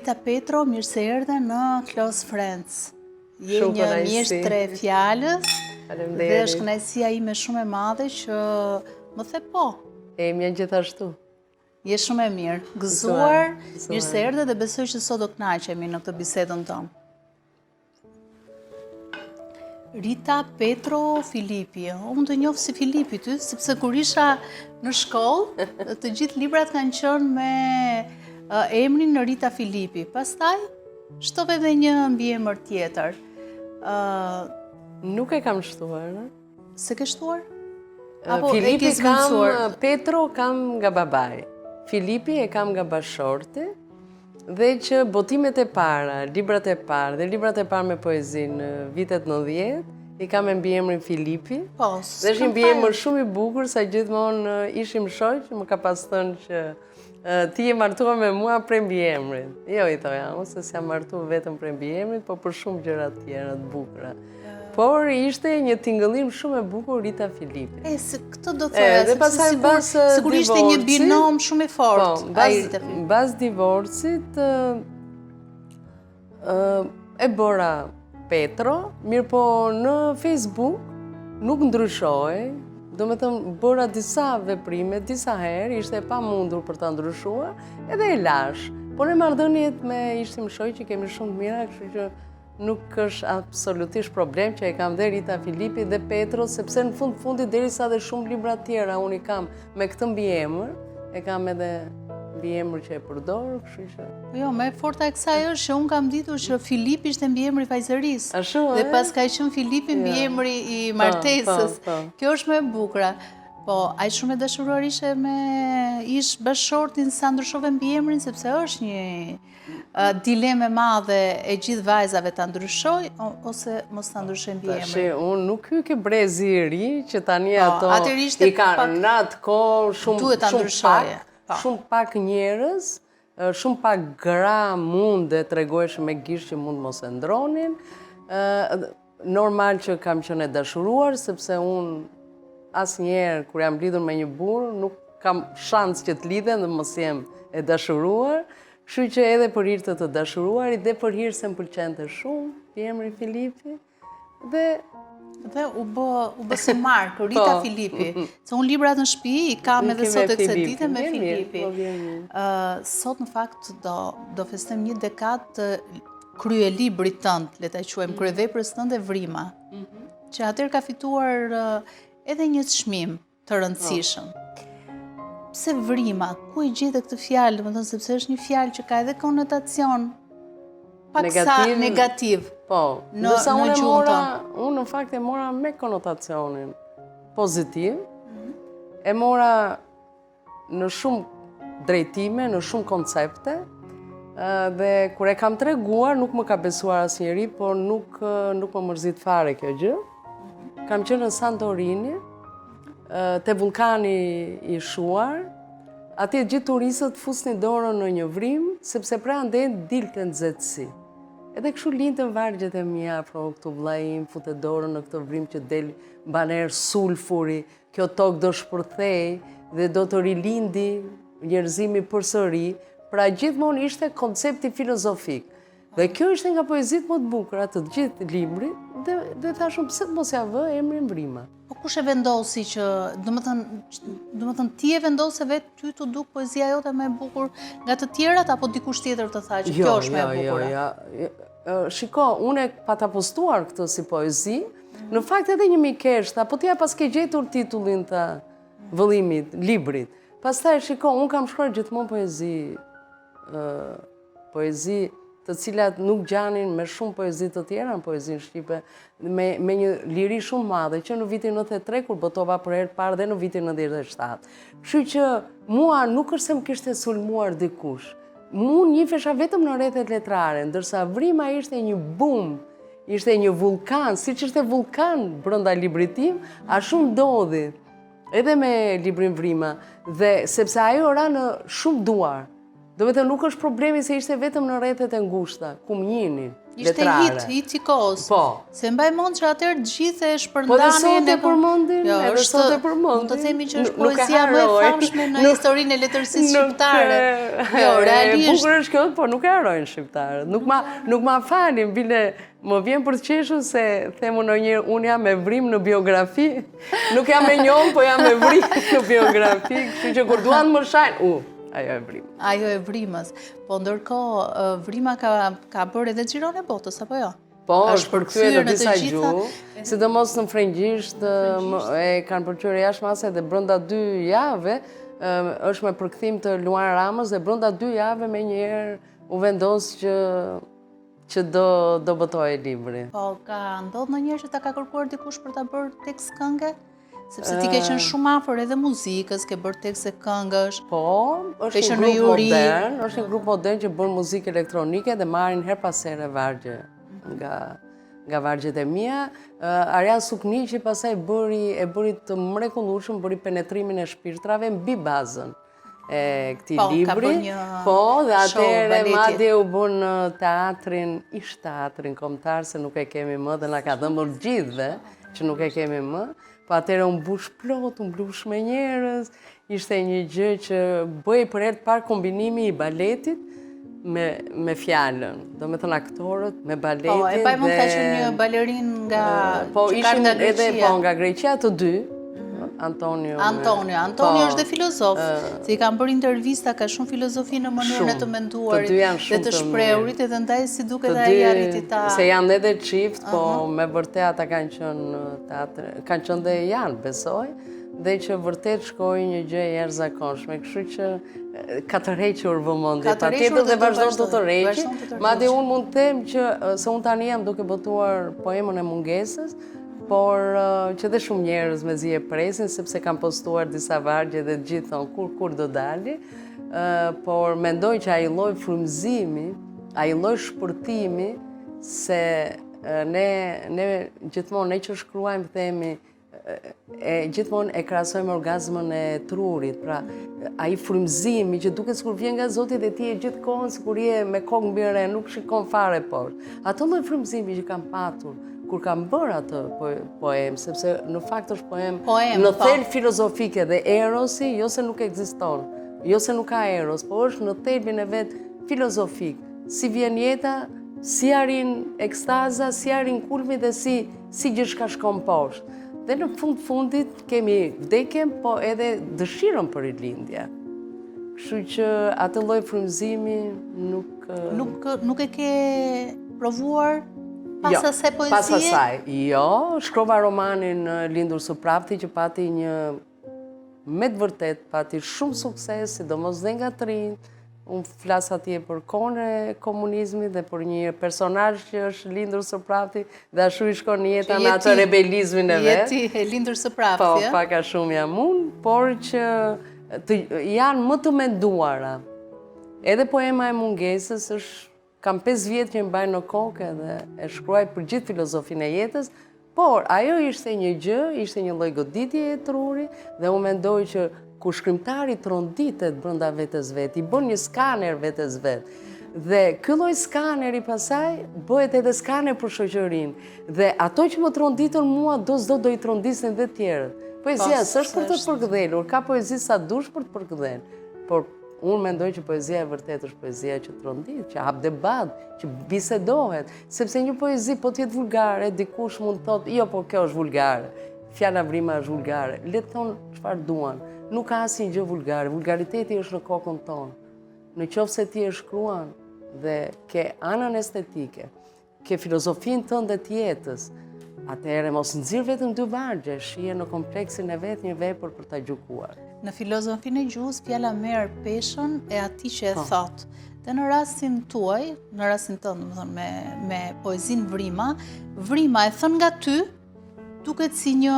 Rita Petro, mirë se erdhe në Close Friends. Je një mjeshtre fjalës dhe është kënaqësia ime shumë e madhe që më the po. Emja gjithashtu. Je shumë e mirë, gëzuar, mirë se erdhe dhe besoj që sot do kënaqemi në këtë bisedën tonë. Rita Petro Filipi, unë të njoh si Filipi ty, sepse kur isha në shkollë, të gjithë librat kanë qenë me emrin Rita Filipi. Pastaj, shtove dhe një mbiemër tjetër. Nuk e kam shtuar. Se ke shtuar? Filipi kam, Petro kam nga babai. Filipi e kam nga bashorti. Dhe që botimet e para, librat e parë dhe librat e parë me poezi në vitet 90, i kam e mbiemrin Filipi. Dhe është një mbiemër shumë i bukur, sa gjithmonë ishim shoq, më ka pas thënë që ti je martuar me mua prej mbiemrit. Jo, i thoja, unë se s'jam martuar vetëm prej mbiemrit, po për shumë gjëra tjera të bukura. Por ishte një tingëllim shumë e bukur Rita Filipi. Se këtë do thoya, sepse sikur ishte një binom shumë i fortë. Mbas divorcit e bëra Petro, mirë po në Facebook nuk ndryshoj, do me thëmë bëra disa veprime, disa herë, ishte e pamundur për ta ndryshuar, edhe e lash. Por në marrëdhëniet me ishtim shoq që kemi shumë të mira, kështu që nuk është absolutisht problem që e kam dhe Rita Filipi dhe Petro, sepse në fundit derisa dhe shumë libra tjera unë i kam me këtë mbiemër, e kam edhe mbiemër që e përdor, kështu që. Jo, më e forta e kësaj është që unë kam ditur që Filipi ishte mbiemri i vajzërisë. Ashtu, dhe pas ka qenë Filipi mbiemri i martesës. Kjo është më e bukura. Po, aq shumë e dashuruar ishe me ish bashortin sa ndryshove mbiemrin, sepse është një dileme madhe e gjithë vajzave ta ndryshoj ose mos ta ndryshoj mbiemrin. Unë nuk hy ke brezi i ri që tani ato i kanë në atë kohë shumë pak njerëz, shumë pak gra mund dhe tregojshë me gisht që mund mos e ndronin. Normal që kam qenë e dashuruar, sepse unë asnjëherë kur jam lidhur me një burr nuk kam shans që të lidhem dhe mos jem e dashuruar. Kështu që edhe për hir të dashuruarit dhe për hir se më pëlqente shumë emri Filipi dhe u bë si markë Rita Filipi. Se unë librat në shtëpi i kam edhe sot e kësaj dite me Filipi. Sot në fakt do festojmë një dekadë të krye librit tënd, le ta quajmë kryeveprës tënde Vrima. Që atëherë ka fituar edhe një çmim të rëndësishëm. Pse Vrima? Ku i gjete këtë fjalë? Domethënë sepse është një fjalë që ka edhe konotacion paksa negativ. Po, ndërsa unë në fakt e mora me konotacionin pozitiv. E mora në shumë drejtime, në shumë koncepte. Dhe kur e kam treguar, nuk më ka besuar asnjëri, por nuk më mërzit fare kjo gjë. Kam qenë në Santorini, te vulkani i shuar, atje gjithë turistët fusnin dorën në një vrim, sepse pra ande dilte nxehtësi. Edhe kështu lindën vargjet e mia, afro këtu vllai im futet dorën në këtë vrim që del mbaner sulfuri, kjo tokë do shpërthej dhe do të rilindi njerëzimi përsëri, pra gjithmonë ishte koncepti filozofik. Dhe kjo ishte nga poezitë më të bukura të gjithë librit, dhe thashun pse mos ja vë emrin Vrima. Po kush e vendosi që, domethënë ti e vendose vetë ty të duk poezia jote më e bukur nga të tjerat, apo dikush tjetër të tha që kjo është më e bukura? Shiko, unë e pata postuar këtë si poezi, në fakt edhe një mikesht, apo ti pas ke gjetur titullin të vëllimit, librit. Pastaj shiko, unë kam shkruar gjithmonë poezi të cilat nuk gjanin me shumë poezi të tjera në poezinë shqipe, me një liri shumë madhe, që në vitin 93 kur botova për herë parë dhe në vitin 97. Kështu që mua nuk është se më kishte sulmuar dikush. Unë njihesha vetëm në rrethet letrare, ndërsa Vrima ishte një bum, ishte një vulkan, siç ishte vulkan brenda librit tim, ashtu ndodhi edhe me librin Vrima, dhe sepse ajo ra në shumë duar. Do me të nuk është problemi se ishte vetëm në rrethet e ngushta, ku më njini, Ishte hit i kohës. Po. Se mbaj mend që atëherë të gjithë e shpërndanin. Po dhe sot e përmendin, edhe sot e përmendin. Mund të themi që është poezia më e famshme në historinë e letërsisë shqiptare. Jo, realisht. Bukur është kjo, po nuk e harojnë shqiptarët. Nuk ma falin, bile më vjen për të qeshur se themu ndonjëherë unë jam me vrim në biografi. Nuk jam me njohur, po jam me vrim në biografi, kështu që kur duan më shajnë, ajo e vrim. Ajo e vrimës. Po ndërkohë, vrima ka bërë edhe xhiron e botës, apo jo? Po, është përkthyer në disa gjuhë, sidomos në frëngjisht e kanë përkthyer jashtëmase dhe brenda 2 javë është me përkthim të Luan Ramës dhe brenda 2 javë menjëherë u vendos që do botojë libri. Po, ka ndodhur ndonjëherë që ta ka kërkuar dikush për ta bërë tekst këngë? Sepse ti ke qenë shumë afër edhe muzikës, ke bërë tekste këngësh. Po, është një grup modern që bën muzikë elektronike dhe marrin her pas here vargje nga vargjet e mia. Arjan Sukniqi pastaj e bëri të mrekullueshëm, bëri penetrimin e shpirtrave mbi bazën e këtij libri. Po, dhe atëherë madje u bën ish teatrin kombëtar, se nuk e kemi më dhe na ka dhënë gjithëve që nuk e kemi më. Po atëherë unë mbush plot, unë mbush me njerëz, ishte një gjë që bëj për herë të parë kombinimi i baletit me fjalën, do me thënë aktorët, me baletin. Po, e mund ka qenë një balerin nga Greqia. Po, nga Greqia të dy, Antonio është dhe filozof, se i kam bërë intervista, ka shumë filozofi në mënyrën e të menduarit dhe të shprehurit, edhe ndaj si duket ai arriti ta. Se janë edhe çift, po me vërtet ata kanë qenë dhe janë, besoj, dhe që vërtet shkoi një gjë e jashtëzakonshme, kështu që ka të rrequr vëmendje, patjetër dhe vazhdon të rreqi. Madje unë mund të them që se unë tani jam duke botuar poemën e mungesës, por që dhe shumë njerëz mezi e presin, sepse kam postuar disa vargje dhe gjithë thonë kur do dali, por mendoj që ai lloj frymëzimi, ai lloj shpërtimi, se ne gjithmonë, ne që shkruajmë themi, gjithmonë e krahasojmë orgazmën e trurit, pra ai frymëzimi që duket sikur vjen nga Zoti dhe ti e gjithkohën sikur je me kokë mbi re, nuk shikon fare poshtë. Ato lloj frymëzimi që kam patur kur kam bërë atë poem, sepse në fakt është poem në thelb filozofike dhe erosi, jo se nuk ekziston, jo se nuk ka eros, po është në thelbin e vet filozofik. Si vjen jeta, si arrin ekstaza, si arrin kulmi dhe si gjithçka shkon poshtë. Dhe në fundit kemi vdekjen, po edhe dëshirën për rilindje. Kështu që atë lloj frymëzimi nuk e ke provuar pas asaj poezie? Pas asaj, jo. Shkrova romanin Lindur së prapti, që pati me të vërtet, pati shumë sukses, sidomos dhe nga të rinj. Unë flas atje për kohën e komunizmit dhe për një personazh që është lindur së prapti dhe ashtu i shkon jeta me atë rebelizmin e vet. Jeti e lindur së prapti, Po, pak a shumë jam unë, por që janë më të menduara. Edhe poema e mungesës kam 5 vjetë që më mbaj në kokë dhe e shkruaj për gjithë filozofinë e jetës, por ajo ishte një gjë, ishte një lloj goditje e trurit dhe unë mendoj që kur shkrimtari tronditet brenda vetes vet, i bën një skaner vetes vet. Dhe ky lloj skaneri pasaj bëhet edhe skaner për shoqërinë. Dhe ato që më tronditën mua do i trondisnin dhe të tjerët. Poezia s'është për të përkëdhelur, ka poezi sa dush për të përkëdhelur. Por unë mendoj që poezia e vërtet është poezia që trondit, që hap debat, që bisedohet, sepse një poezi po t'jetë vulgare, dikush mund të thotë, jo, po kjo është vulgare, fjala vrima është vulgare, le të thonë çfarë duan. Nuk ka asnjë gjë vulgare, vulgariteti është në kokën tonë. Në qoftë se ti e shkruan dhe ke anën estetike, ke filozofinë tënde të jetës, atëherë mos nxirr vetëm 2 vargje, shije në kompleksin e vet një vepër për ta gjykuar. Në filozofinë e gjuhës, fjala merr peshën e atij që e thot. Dhe në rastin tuaj, në rastin tënd, domethënë me poezinë Vrima e thën nga ty, duket si një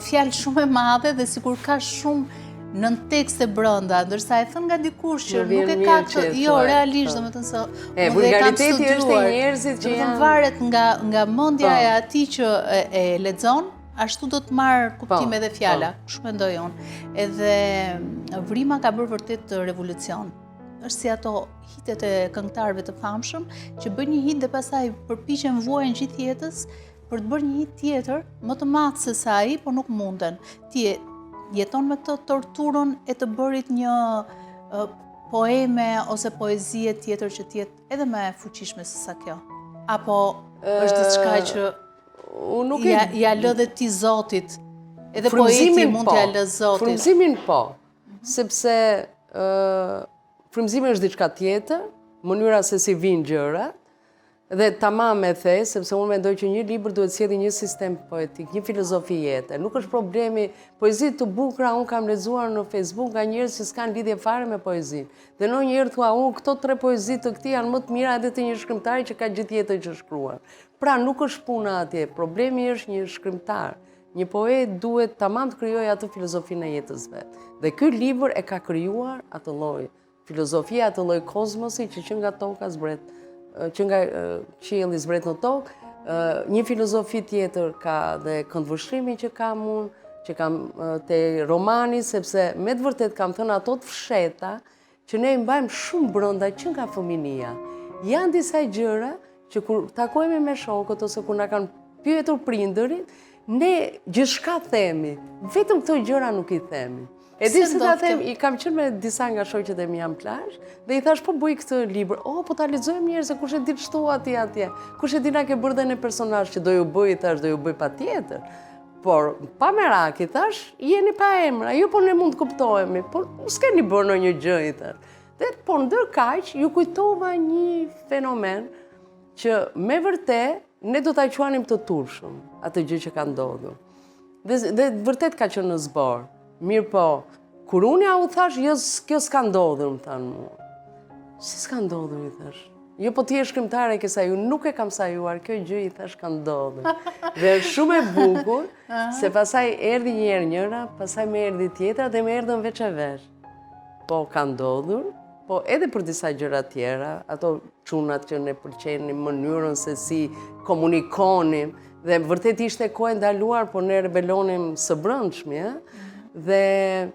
fjalë shumë e madhe dhe sikur ka shumë nën tekste brenda, ndërsa e thën nga dikush që nuk e ka këtë, jo, realisht, domethënë se vulgariteti është e njerëzit që janë varet nga mendja e atij që e lexon, ashtu do të marrë kuptim edhe fjala, kështu mendoj unë. Edhe Vrima ka bërë vërtet revolucion. është si ato hitet e këngëtarëve të famshëm që bëjnë një hit dhe pastaj përpiqen vuajnë gjithë jetës për të bërë një hit tjetër më të madh se sa ai, por nuk munden. Ti jeton me këtë torturën e të bërit një poeme ose poezie tjetër që të jetë edhe më e fuqishme se sa kjo. Apo është diçka që ja lë dhe ti Zotit. Edhe poeti mund t'ja lë Zotit. Frymëzimin po, sepse frymëzimi është diçka tjetër, mënyra se si vinë gjërat, dhe tamam e the, sepse unë mendoj që një libër duhet sjellë një sistem poetik, një filozofi jete. Nuk është problemi, poezi të bukura unë kam lexuar në Facebook nga njerëz që s'kan lidhje fare me poezinë. Dhe ndonjëherë thua unë këto 3 poezi të këtij janë më të mira edhe të një shkrimtari që ka gjithë jetën që shkruan. Pra nuk është puna atje, problemi është një shkrimtar. Një poet duhet tamam të krijojë atë filozofinë e jetës vet. Dhe ky libër e ka krijuar atë lloj filozofia, atë lloj kozmosi që nga toka zbret, që nga qielli zbret në tokë, një filozofi tjetër ka dhe këndvështrimi që kam unë, që kam te romani, sepse me të vërtet kam thënë ato të fsheta që ne i mbajmë shumë brenda që nga fëminia. Janë disa gjëra që kur takohemi me shokët ose kur na kanë pyetur prindërit, ne gjithçka themi, vetëm këto gjëra nuk i themi. E di se ta them, i kam qenë me disa nga shoqet e mia në plazh dhe i thash po bëj këtë libër. Oh, po ta lexojmë njerëz se kush e di ç'to atje. Kush e di na ke bërë dhe në personazh që do ju bëj, thash, do ju bëj patjetër. Por pa merak, i thash, jeni pa emra, ju po ne mund të kuptohemi, por s'keni bërë ndonjë gjë i thash. Dhe po ndër kaq ju kujtova një fenomen që me vërtet ne do ta quanim të turshëm, atë gjë që ka ndodhur. Dhe vërtet ka qenë në zbor. Mirë po, kur unë ja u thash, jo, kjo s'ka ndodhur, më thanë mua. Si s'ka ndodhur, i thash. Jo, po ti je shkrimtare ke sajuar, nuk e kam sajuar, kjo gjë i thash ka ndodhur. Dhe është shumë e bukur, se pasaj erdhi një herë njëra, pasaj me erdhi tjetra dhe me erdhën veç e veç. Po ka ndodhur, po edhe për disa gjëra tjera, ato çunat që ne pëlqenin, mënyrën se si komunikonim, dhe vërtet ishte kohë e ndaluar, por ne rebelonim së brendshmi, dhe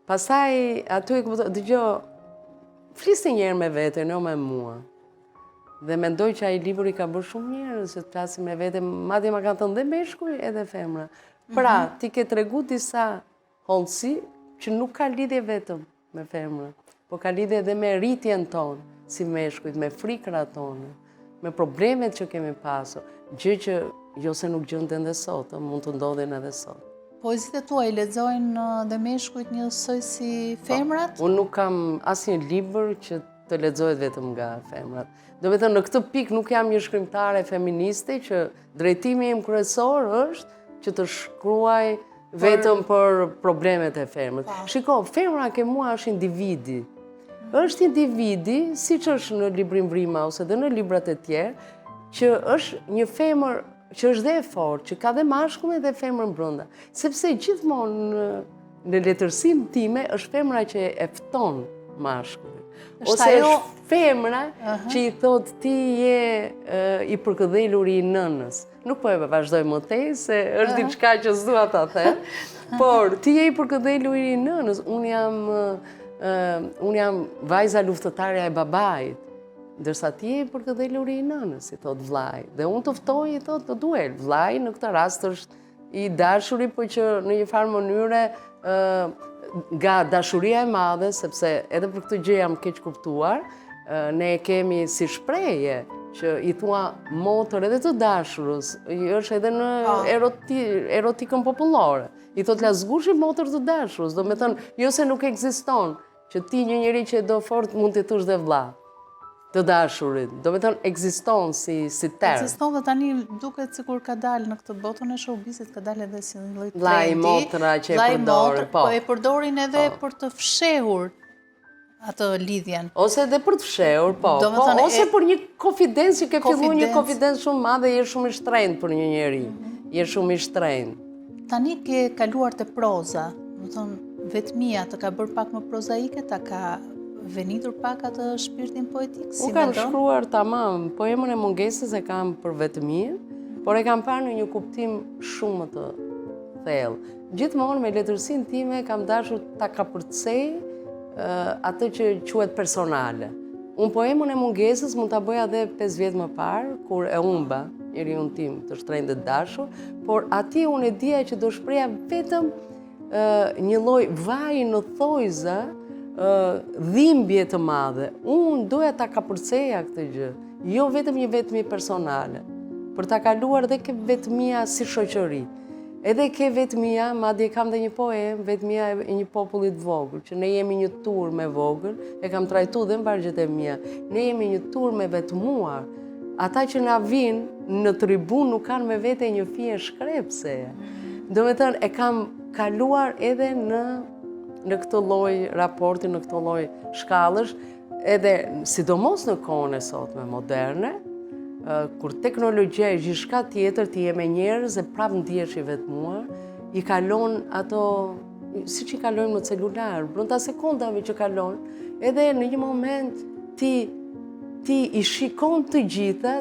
pastaj aty e kuptoj, dëgjoj, flisni një herë me veten, jo me mua. Dhe mendoj që ai libër i ka bërë shumë mirë, se të flasim me veten, madje ma kanë thënë dhe meshkuj edhe femra. Pra, ti ke tregu disa hollësi që nuk ka lidhje vetëm me femra, po ka lidhje edhe me rritjen tonë, si meshkujt, me frikrat tonë, me problemet që kemi pasur, gjë që jo se nuk gjenden dhe sot, mund të ndodhin edhe sot. Poezitë e tua i lexojnë dhe meshkujt njësoj si femrat? Unë nuk kam asnjë libër që të lexohet vetëm nga femrat. Do me thënë, në këtë pikë nuk jam një shkrimtare feministe që drejtimi im kryesor është që të shkruaj vetëm për problemet e femrës. Shiko, femra ke mua është individi. Është individi, siç është në librin Vrima ose dhe në librat e tjerë, që është një femër që është dhe e fortë, që ka dhe mashkullin dhe femrën brenda. Sepse gjithmonë në letërsinë time është femra që e fton mashkullin. Ose është femra që i thot ti je i përkëdhelur i nënës. Nuk po e vazhdoj më tej, se është diçka që s'dua ta them, por ti je i përkëdhelur i nënës, unë jam vajza luftëtarja e babait, ndërsa ti je i përkëdhelur i nënës, i thot vllai. Dhe unë të ftoj, i thot të duel. Vllai në këtë rast është i dashuri, po që në një farë mënyre nga dashuria e madhe, sepse edhe për këtë gjë jam keq kuptuar, ne kemi si shprehje që i thua motër edhe të dashurës, është edhe në erotikën popullore. I thot lazgushi motër të dashurës, do me thënë, jo se nuk ekziston, që ti një njeri që e do fort mund të thush dhe vlla të dashurit. Do me thënë, ekziston si term. Ekziston dhe tani duket sikur ka dalë në këtë botën e showbizit, ka dalë edhe si një lloj trendi. Vllai motra që e përdorin, po. Po e përdorin edhe për të fshehur atë lidhjen. Ose edhe për të fshehur, po. Ose për një konfidencë që ke filluar një konfidencë shumë madhe, je shumë i shtrenjtë për një njeri. Je shumë i shtrenjtë. Tani ke kaluar te proza, do të thonë vetmia të ka bërë pak më prozaike, ta ka venitur pak atë shpirtin poetik, si mendon? Unë kam shkruar tamam, poemën e mungesës e kam për vetëmijë, por e kam parë në një kuptim shumë të thellë. Gjithmonë me letërsinë time kam dashur ta kapërcej atë që quhet personale. Unë poemën e mungesës mund ta bëja edhe 5 vjet më parë, kur e humba njeriun tim të shtrenjtë të dashur, por atje unë e dija që do shpreha vetëm një lloj vaji në thojza, dhimbje të madhe. Unë doja ta kapërceja këtë gjë, jo vetëm një vetmi personale, për ta kaluar edhe ke vetmia si shoqëri. Edhe ke vetmia, madje kam dhe një poem, vetmia e një populli të vogël, që ne jemi një turmë e vogël, e kam trajtuar dhe në vargjet e mia. Ne jemi një turmë e vetmuar. Ata që na vinë në tribun nuk kanë me vete një fije shkrepse. Do me thënë, e kam kaluar edhe në këtë lloj raporti, në këtë lloj shkallësh, edhe sidomos në kohën e sotme moderne, kur teknologjia e gjithçka tjetër, ti je me njerëz e prapë ndihesh i vetmuar, i kalon ato, siç i kalojnë në celular, brenda sekondave që kalojnë, edhe në një moment ti i shikon të gjithë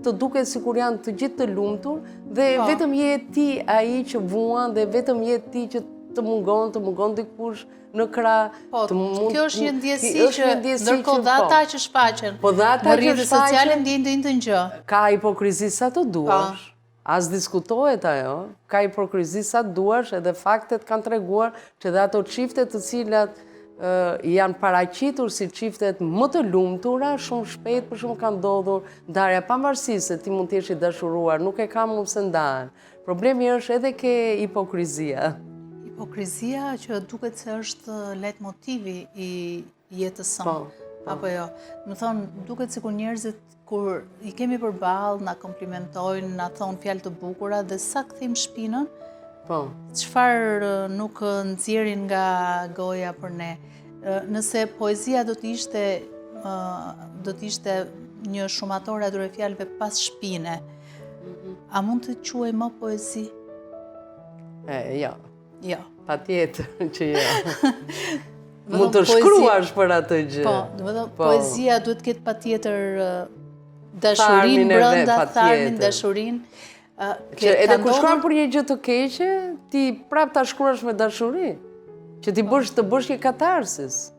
të duket sikur janë të gjithë të lumtur, dhe vetëm je ti ai që vuan, dhe vetëm je ti që të mungon dikush në krah. Kjo është një ndjesi që ndërkohë dhe ata që shfaqen në rrjetet sociale ndjejnë të gjë. Ka hipokrizi sa të duash, as diskutohet ajo, ka hipokrizi sa të duash, edhe faktet kanë treguar që dhe ato çiftet të cilat janë paraqitur si çiftet më të lumtura, shumë shpejt për shumë kanë ndodhur ndarja, pavarësisht se ti mund të jesh i dashuruar, nuk e kam unë pse ndahen. Problemi është edhe ke hipokrizia. Hipokrizia që duket se është leitmotivi i jetës sëmë, apo jo. Më thonë, duket sikur njerëzit kur i kemi përballë, na komplimentojnë, na thonë fjalë të bukura, dhe sa kthejmë shpinën, çfarë nuk nxjerrin nga goja për ne. Nëse poezia do të ishte një shumator atyre fjalëve pas shpine, a mund të quaj më poezi? Jo. Jo. Patjetër që jo. Mund të shkruash për atë gjë. Poezia duhet të ketë patjetër dashurinë brenda, tharmin, dashurinë. Edhe kur shkruan për një gjë të keqe, ti prap ta shkruash me dashuri, që ti të bësh një katarsis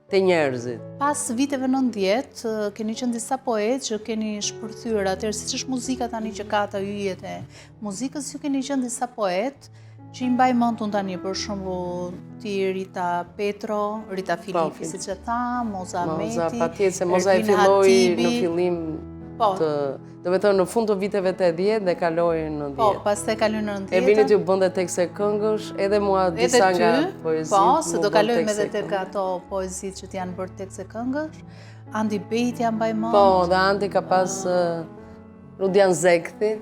te njerëzit. Pas viteve 90, keni qenë disa poetë që keni shpërthyer atëherë, siç është muzika tani që ka ato yjet e muzikës, ju keni qenë disa poetë që i mbaj mend unë tani, për shembull ti Rita Petro, Rita Filipi, siç e tha, Moza Meti. Patjetër se Moza e filloi në fillim do me thënë në fund të viteve të 80 dhe kaloi në 10. Pastaj kaloi në 90. E vini t'ju bënte tekste këngësh, edhe mua disa nga poezitë. Se do kalojmë edhe tek ato poezitë që t'janë bërë tekste këngësh. Andi Bejti mbaj mend. Dhe Andi ka pas Rudian Zekthi.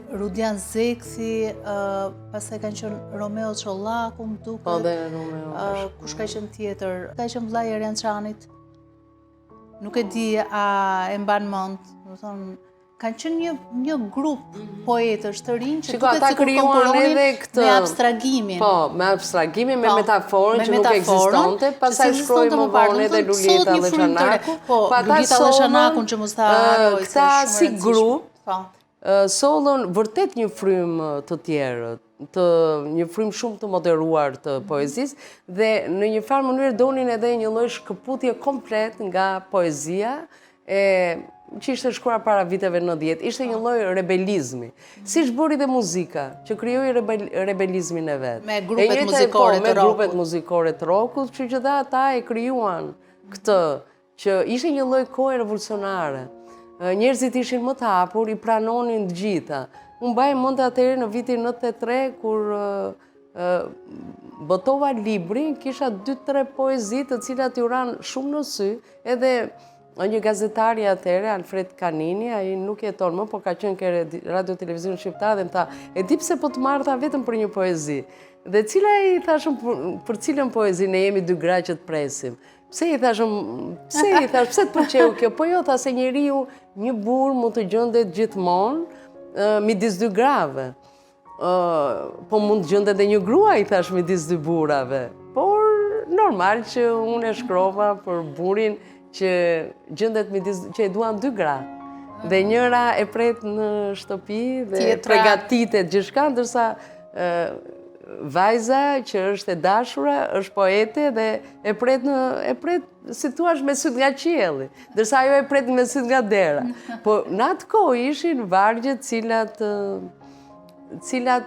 Pastaj kanë qenë Romeo Çollaku, më duket. Dhe Romeo. Kush ka qenë tjetër? Ka qenë vllai i Eriançanit. Nuk e di a e mban mend, do thonë, kanë qenë një grup poetësh të rinj që duket sikur konkuronin me abstragimin. Me abstragimin, me metaforën që nuk ekzistonte, pastaj shkroi më vonë edhe Lulita dhe Xhanaku. Lulita dhe Xhanakun që mos ta harroj. Këta si grup sollën vërtet një frym të tjerë, një frym shumë të moderuar të poezisë, dhe në një farë mënyrë donin edhe një lloj shkëputje komplet nga poezia që ishte shkruar para viteve 90, ishte një lloj rebelizmi. Siç bëri dhe muzika, që krijoi rebelizmin e vet. Me grupet muzikore të rockut. Me grupet muzikore të rockut, që dhe ata e krijuan këtë, që ishte një lloj kohe revolucionare. Njerëzit ishin më të hapur, i pranonin të gjitha. Unë mbaj mend atëherë në vitin 93 kur botova librin, kisha 2-3 poezi të cilat i ran shumë në sy, edhe një gazetari atëherë, Alfred Kanini, ai nuk jeton më, por ka qenë ke Radio Televizion Shqiptar, dhe më tha, e di pse po të marrta vetëm për një poezi. Dhe cila i thashëm për cilën poezi ne jemi dy gra që të presim. Pse i thashëm, pse të pëlqeu kjo? Po jo, tha se njeriu, një burr mund të gjendet gjithmonë midis dy grave. Po mund të gjendet edhe një grua, i thash, midis dy burrave. Por normal që unë e shkrova për burrin që gjendet midis, që e duan dy gra. Dhe njëra e pret në shtëpi dhe përgatitet gjithçka, ndërsa vajza që është e dashura, është poete dhe e pret si thua me syt nga qielli, ndërsa ajo e pret me syt nga dera. Po në atë kohë ishin vargjet cilat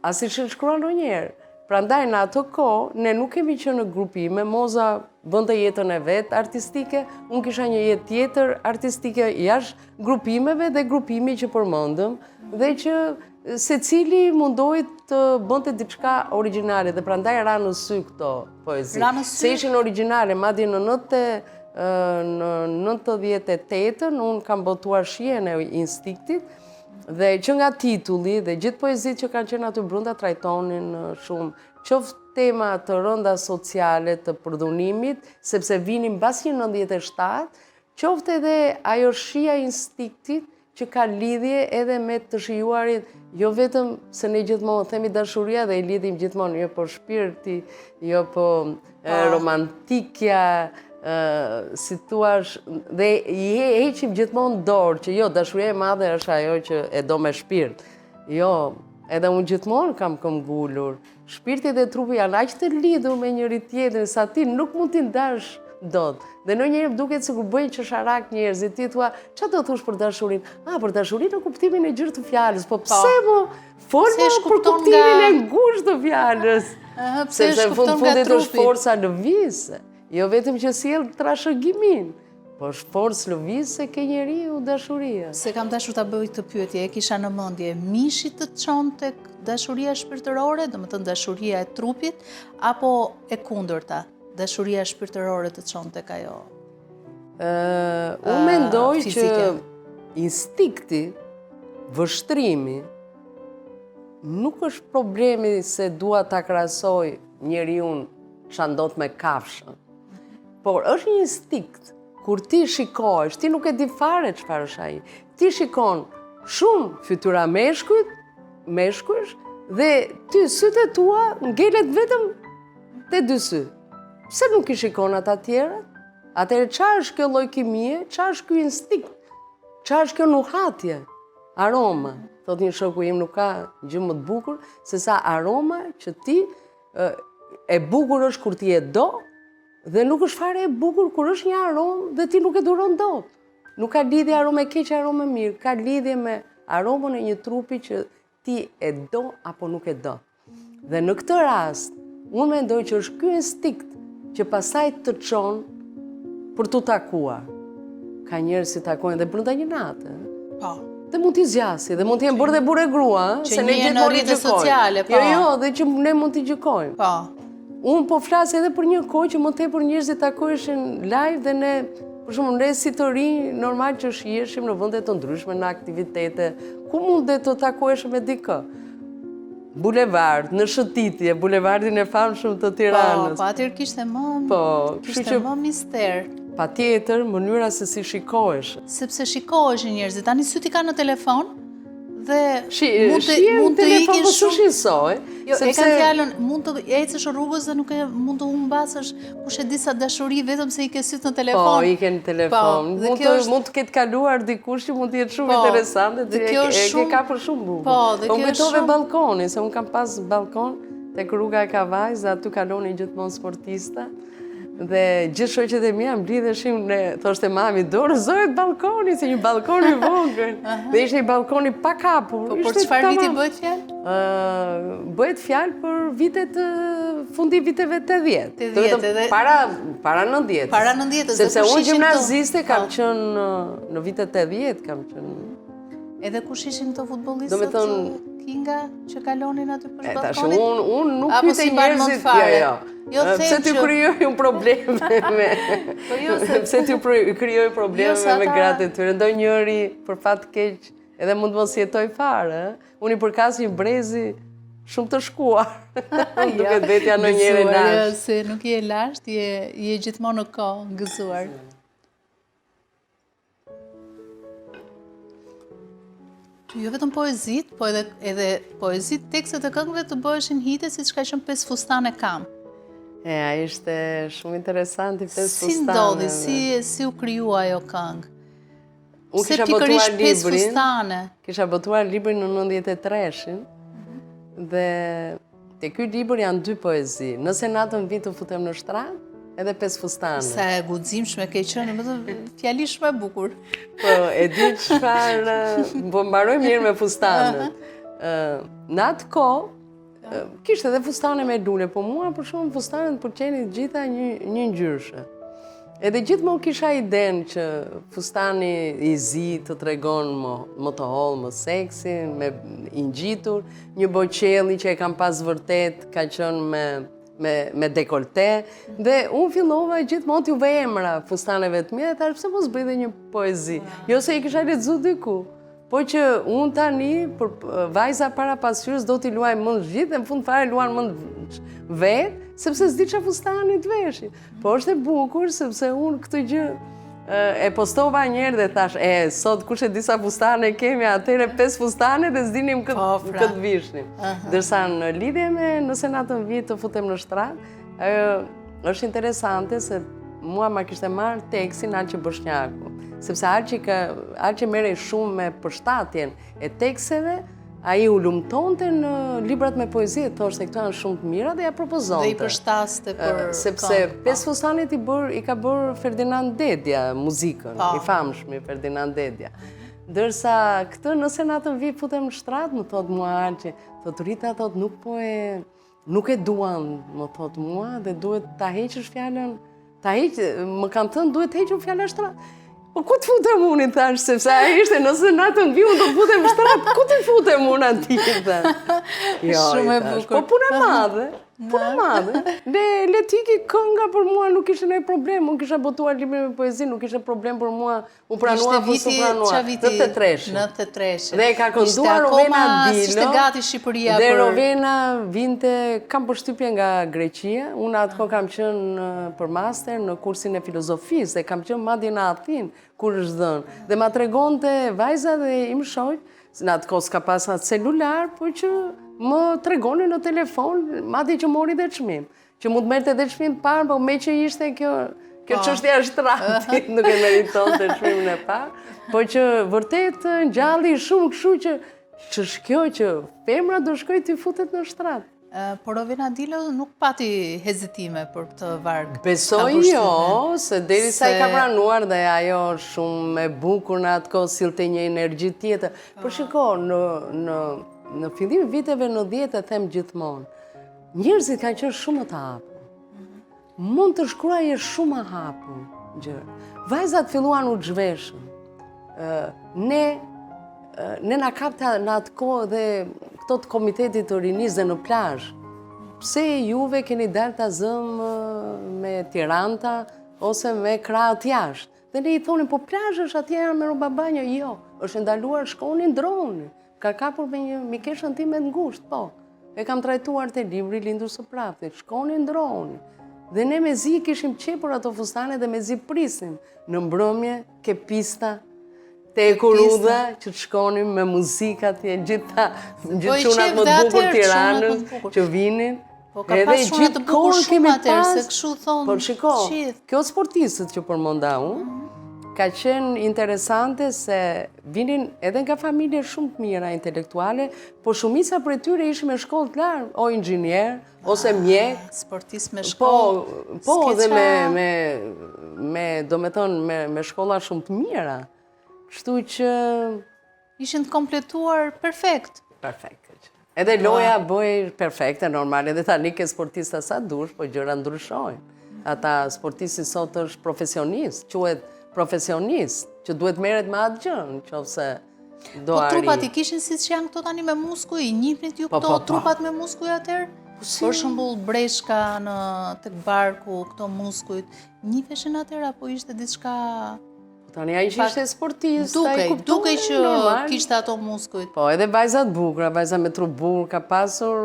as ishin shkruar ndonjëherë. Prandaj në ato kohë ne nuk kemi qenë në grupime, Moza bënte jetën e vet artistike, unë kisha një jetë tjetër artistike jashtë grupimeve dhe grupimi që përmendëm dhe që secili mundohej të bënte diçka origjinale dhe prandaj ra në sy këto poezi. Se ishin origjinale, madje në 98-ën unë kam botuar Shihen e Instiktit dhe që nga titulli dhe gjithë poezit që kanë qenë aty brenda trajtonin shumë qoftë tema të rënda sociale të përdhunimit, sepse vinin mbas 97, qoftë edhe ajo Shia e Instiktit që ka lidhje edhe me të shijuarit, jo vetëm se ne gjithmonë themi dashuria dhe e lidhim gjithmonë jo po shpirti, jo po romantikja, si thuash, dhe i heqim gjithmonë dorë që jo, dashuria e madhe është ajo që e do me shpirt. Jo, edhe unë gjithmonë kam këmbgulur. Shpirti dhe trupi janë aq të lidhur me njëri tjetrin sa ti nuk mund t'i ndash dot. Dhe ndonjëherë duket sikur bëjnë qesharak njerëzit, ti thua, çfarë do të thosh për dashurinë? Për dashurinë në kuptimin e gjerë të fjalës, po pse mo? Folma për kuptimin e ngushtë të fjalës. Sepse në fundit është forca lëvizse. Jo vetëm që sjell trashëgimin, po është forcë lëvizse ke njeriu dashuria. Se kam dashur ta bëj këtë pyetje, e kisha në mendje, mishi të çon tek dashuria shpirtërore, domethënë dashuria e trupit, apo e kundërta, dashuria shpirtërore të çon tek ajo? Unë mendoj që instikti, vështrimi, nuk është problemi se dua ta krahasoj njeriu ç'a ndodh me kafshën. Por është një instinkt, kur ti shikohesh, ti nuk e di fare çfarë është ai. Ti shikon shumë fytyra meshkujsh dhe ty sytë e tua ngelet vetëm te dy sy. Pse nuk i shikon ata tjerët? Atëherë çfarë është kjo lloj kimie? Çfarë është ky instinkt? Çfarë është kjo nuhatje? Aroma. Thot një shoku im, nuk ka gjë më të bukur se sa aroma që ti e bukur është kur ti e do. Dhe nuk është fare e bukur kur është një aromë dhe ti nuk e duron dot. Nuk ka lidhje aromë e keq, aromë e mirë, ka lidhje me aromën e një trupi që ti e do apo nuk e do. Dhe në këtë rast, unë mendoj që është ky instinkt që pastaj të çon për t'u takuar. Ka njerëz që takojnë dhe brenda një nate. Po. Dhe mund t'i zgjasi, dhe mund t'i burrë dhe burrë grua, se ne gjithmonë i gjykojmë. Sociale, po. Jo, dhe që ne mund t'i gjykojmë. Po. Unë po flas edhe për një kohë që më tepër njerëzit takoheshin live dhe ne, për shembull, ne si të rinj normal që shiheshim në vende të ndryshme, në aktivitete, ku mund të takoheshim me dikë? Bulevard, në shëtitje, bulevardin e famshëm të Tiranës. Po, atëherë kishte më mister. Patjetër, mënyra se si shikohesh. Sepse shikoheshin njerëzit, tani syti kanë në telefon dhe mund të ikin shumë. Jo, e kanë fjalën, mund të ecësh rrugës dhe nuk e mund të humbasësh kush e di sa dashuri vetëm se i ke syt në telefon. Po, i ke në telefon. Mund të ketë kaluar dikush që mund të jetë shumë interesante, e ke kapur shumë bukur. Po, dhe kjo është kujtove balkoni, se unë kam pas balkon tek rruga e Kavajës dhe aty kalonin gjithmonë sportista. Dhe gjithë shoqet e mia mblidheshin, thoshte mami, dorëzohet balkoni, se një balkon i vogël. Dhe ishte një balkoni pa kapur. Po për çfarë viti bëhet fjalë? Bëhet fjalë për vitet fundi viteve 80. Para 90. Para 90. Sepse unë gjimnaziste kam qenë në vitet 80, kam qenë. Edhe kush ishin këto futbollistët? Kinga që kalonin aty për balkonin? Unë nuk pyete njerëzit, jo. Pse ti krijoj un probleme me pse ti krijoj probleme me gratë e tyre? Ndonjëri për fat keq edhe mund të mos jetoj fare, Unë i përkas një brezi shumë të shkuar. Duket vetja në njëri lash. Se nuk je lasht, je gjithmonë në kohë, gëzuar. Jo vetëm poezit, po edhe poezit, tekstet e këngëve të bëheshin hite, si që ka qenë 5 fustane kam. Ishte shumë interesanti 5 fustane. Si ndodhi, si u kriju ajo këngë? Se pikërisht 5 fustane? Kisha botuar librin në 93-shin, dhe te ky libër janë 2 poezi. Nëse natën vit të futem në shtrat, edhe 5 fustane. Sa e guximshme ke qenë, më të fjali shumë e bukur. Po, e di çfarë, po mbaroj mirë me fustanët. Në atë kohë, kishte edhe fustane me lule, po mua për shumë fustanet pëlqenin gjitha një ngjyrshë. Edhe gjithmonë kisha idenë që fustani i zi të tregon më të hollë, më seksi, me i ngjitur, një boqelli që e kam pas vërtet ka qenë me dekolte, dhe unë fillova gjithmonë t'ju emra fustaneve të mia dhe thash pse mos bëj edhe një poezi. Jo se i kisha lexuar diku, po që unë tani për vajza para pasqyrës do t'i luaj mend gjithë, në fund fare luan mend vetë, sepse s'di çfarë fustani të veshi. Po është e bukur sepse unë këtë gjë e postova një herë dhe thash, sot kush e di sa fustane kemi, atëre 5 fustane dhe s'dinim këtë vishnim. Ndërsa në lidhje me nëse natën vit të futem në shtrat, është interesante se mua ma kishte marrë tekstin Alqi Boshnjaku, sepse Alqi merrej shumë me përshtatjen e teksteve. Ai u lumtonte në librat me poezi, thoshte këto janë shumë të mira dhe ja propozonte. Dhe i përshtaste për sepse 5 fustanit i ka bërë Ferdinand Dedja muzikën, i famshëm Ferdinand Dedja. Ndërsa këtë nëse natën vi futem në shtrat, më thot mua Alqi, thot Rita, thot nuk e duan, më thot mua, dhe duhet ta heqësh fjalën, më kanë thënë duhet të heqëm fjalën shtrat. Po ku të futem unë, thash, sepse ajo ishte nëse natën vi unë do të futem në shtrat, ku të futem unë aty, thash. Shumë e bukur. Po punë e madhe. Le tiki kënga për mua nuk ishte ndonjë problem, unë kisha botuar librin me poezi, nuk ishte problem për mua, u pranua apo s'u pranua. 93. Dhe ka kënduar Rovena Dilo. Ishte gati Shqipëria dhe Rovena vinte, kam përshtypje nga Greqia, unë atë kohë kam qenë për master në kursin e filozofisë dhe kam qenë madje në Athinë kur është dhënë. Dhe ma tregonte vajza dhe im shoq, në atë kohë s'ka pas atë celular, por që më tregoni në telefon, madje që mori dhe çmim. Që mund të merrte edhe çmim të parë, po me që ishte kjo çështja e shtratit, nuk e meritonte çmimin e parë, po që vërtet ngjalli shumë kështu që kjo që femra do shkojë të futet në shtrat. Por Rovena Dilo nuk pati hezitime për këtë varg. Besoj jo, se derisa i ka pranuar dhe ajo shumë e bukur në atë kohë sillte një energji tjetër. Por shiko, në fillim viteve 90 e them gjithmonë, njerëzit kanë qenë shumë të hapur. Mund të shkruaje shumë e hapur gjëra. Vajzat filluan u zhveshën. Ne na kapta në atë kohë dhe këto të komitetit të rinisë dhe në plazh. Pse juve keni dalë ta zëmë me tiranta ose me krahët jashtë? Dhe ne i thonin, po plazh është atje me roba banjo. Jo, është ndaluar shkonin droni. Ka kapur me një mikeshën time të ngushtë, po. E kam trajtuar te libri Lindur së Praptit, shkonin droni. Dhe ne mezi kishim qepur ato fustane dhe mezi prisnim në mbrëmje ke pista, te Kurudha, që të shkonim me muzika atje, gjithë çunat më të bukur Tiranës që vinin. Po ka pas shumë të bukur shumë atër, se kështu thonë. Por shiko, kjo sportistët që përmenda unë, ka qenë interesante se vinin edhe nga familje shumë të mira intelektuale, por shumica për tyre ishim me shkollë të lartë, o inxhinier, ose mjek. Sportist me shkollë. Po, dhe me shkolla shumë të mira. Kështu që ishin të kompletuar perfekt. Perfekt. Edhe loja bëj perfekte, normal, edhe tani ke sportista sa dush, po gjëra ndryshojnë. Ata sportisti sot është profesionist, quhet profesionist, që duhet merret me atë gjë, nëse do arri. Po trupat i kishin siç janë këto tani me muskuj, i njihnit ju këto trupat me muskuj atëherë? Për shembull breshka tek barku, këto muskujt, njiheshin atëherë apo ishte diçka? Tani ai ishte sportist, dukej që kishte ato muskujt. Po, edhe vajzat bukura, vajza me trup bukur ka pasur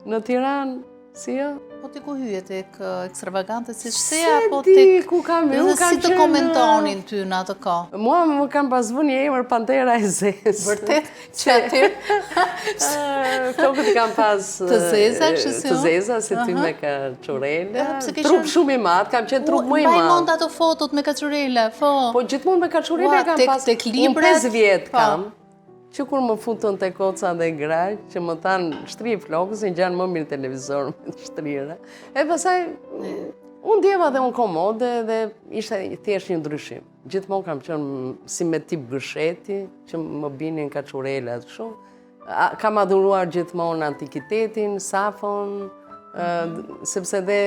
në Tiranë, si jo? Po ti ku hyje tek ekstravagante si Shtea, apo tek ku kam edhe si të komentonin ty në atë kohë? Mua më kam pas vënë një emër Pantera e Zezë. Vërtet? Që aty? Kokët kam pas të zeza, kështu si të zeza, si ty me kaçurela. Trup shumë i madh, kam qenë trup më i madh. Mbaj mend ato fotot me kaçurela, po. Po gjithmonë me kaçurela kam pas. Tek librat 5 vjet kam. që kur më futën të koca dhe graj, që më thanë shtri flokës, një gjanë më mirë televizor me të shtrira. E pasaj, unë djeva dhe unë komode dhe ishte thjesht një ndryshim. Gjithmonë kam qenë si me tip gësheti, që më binin kaçurelat shumë. Kam adhuruar gjithmonë antikitetin, Safon, sepse dhe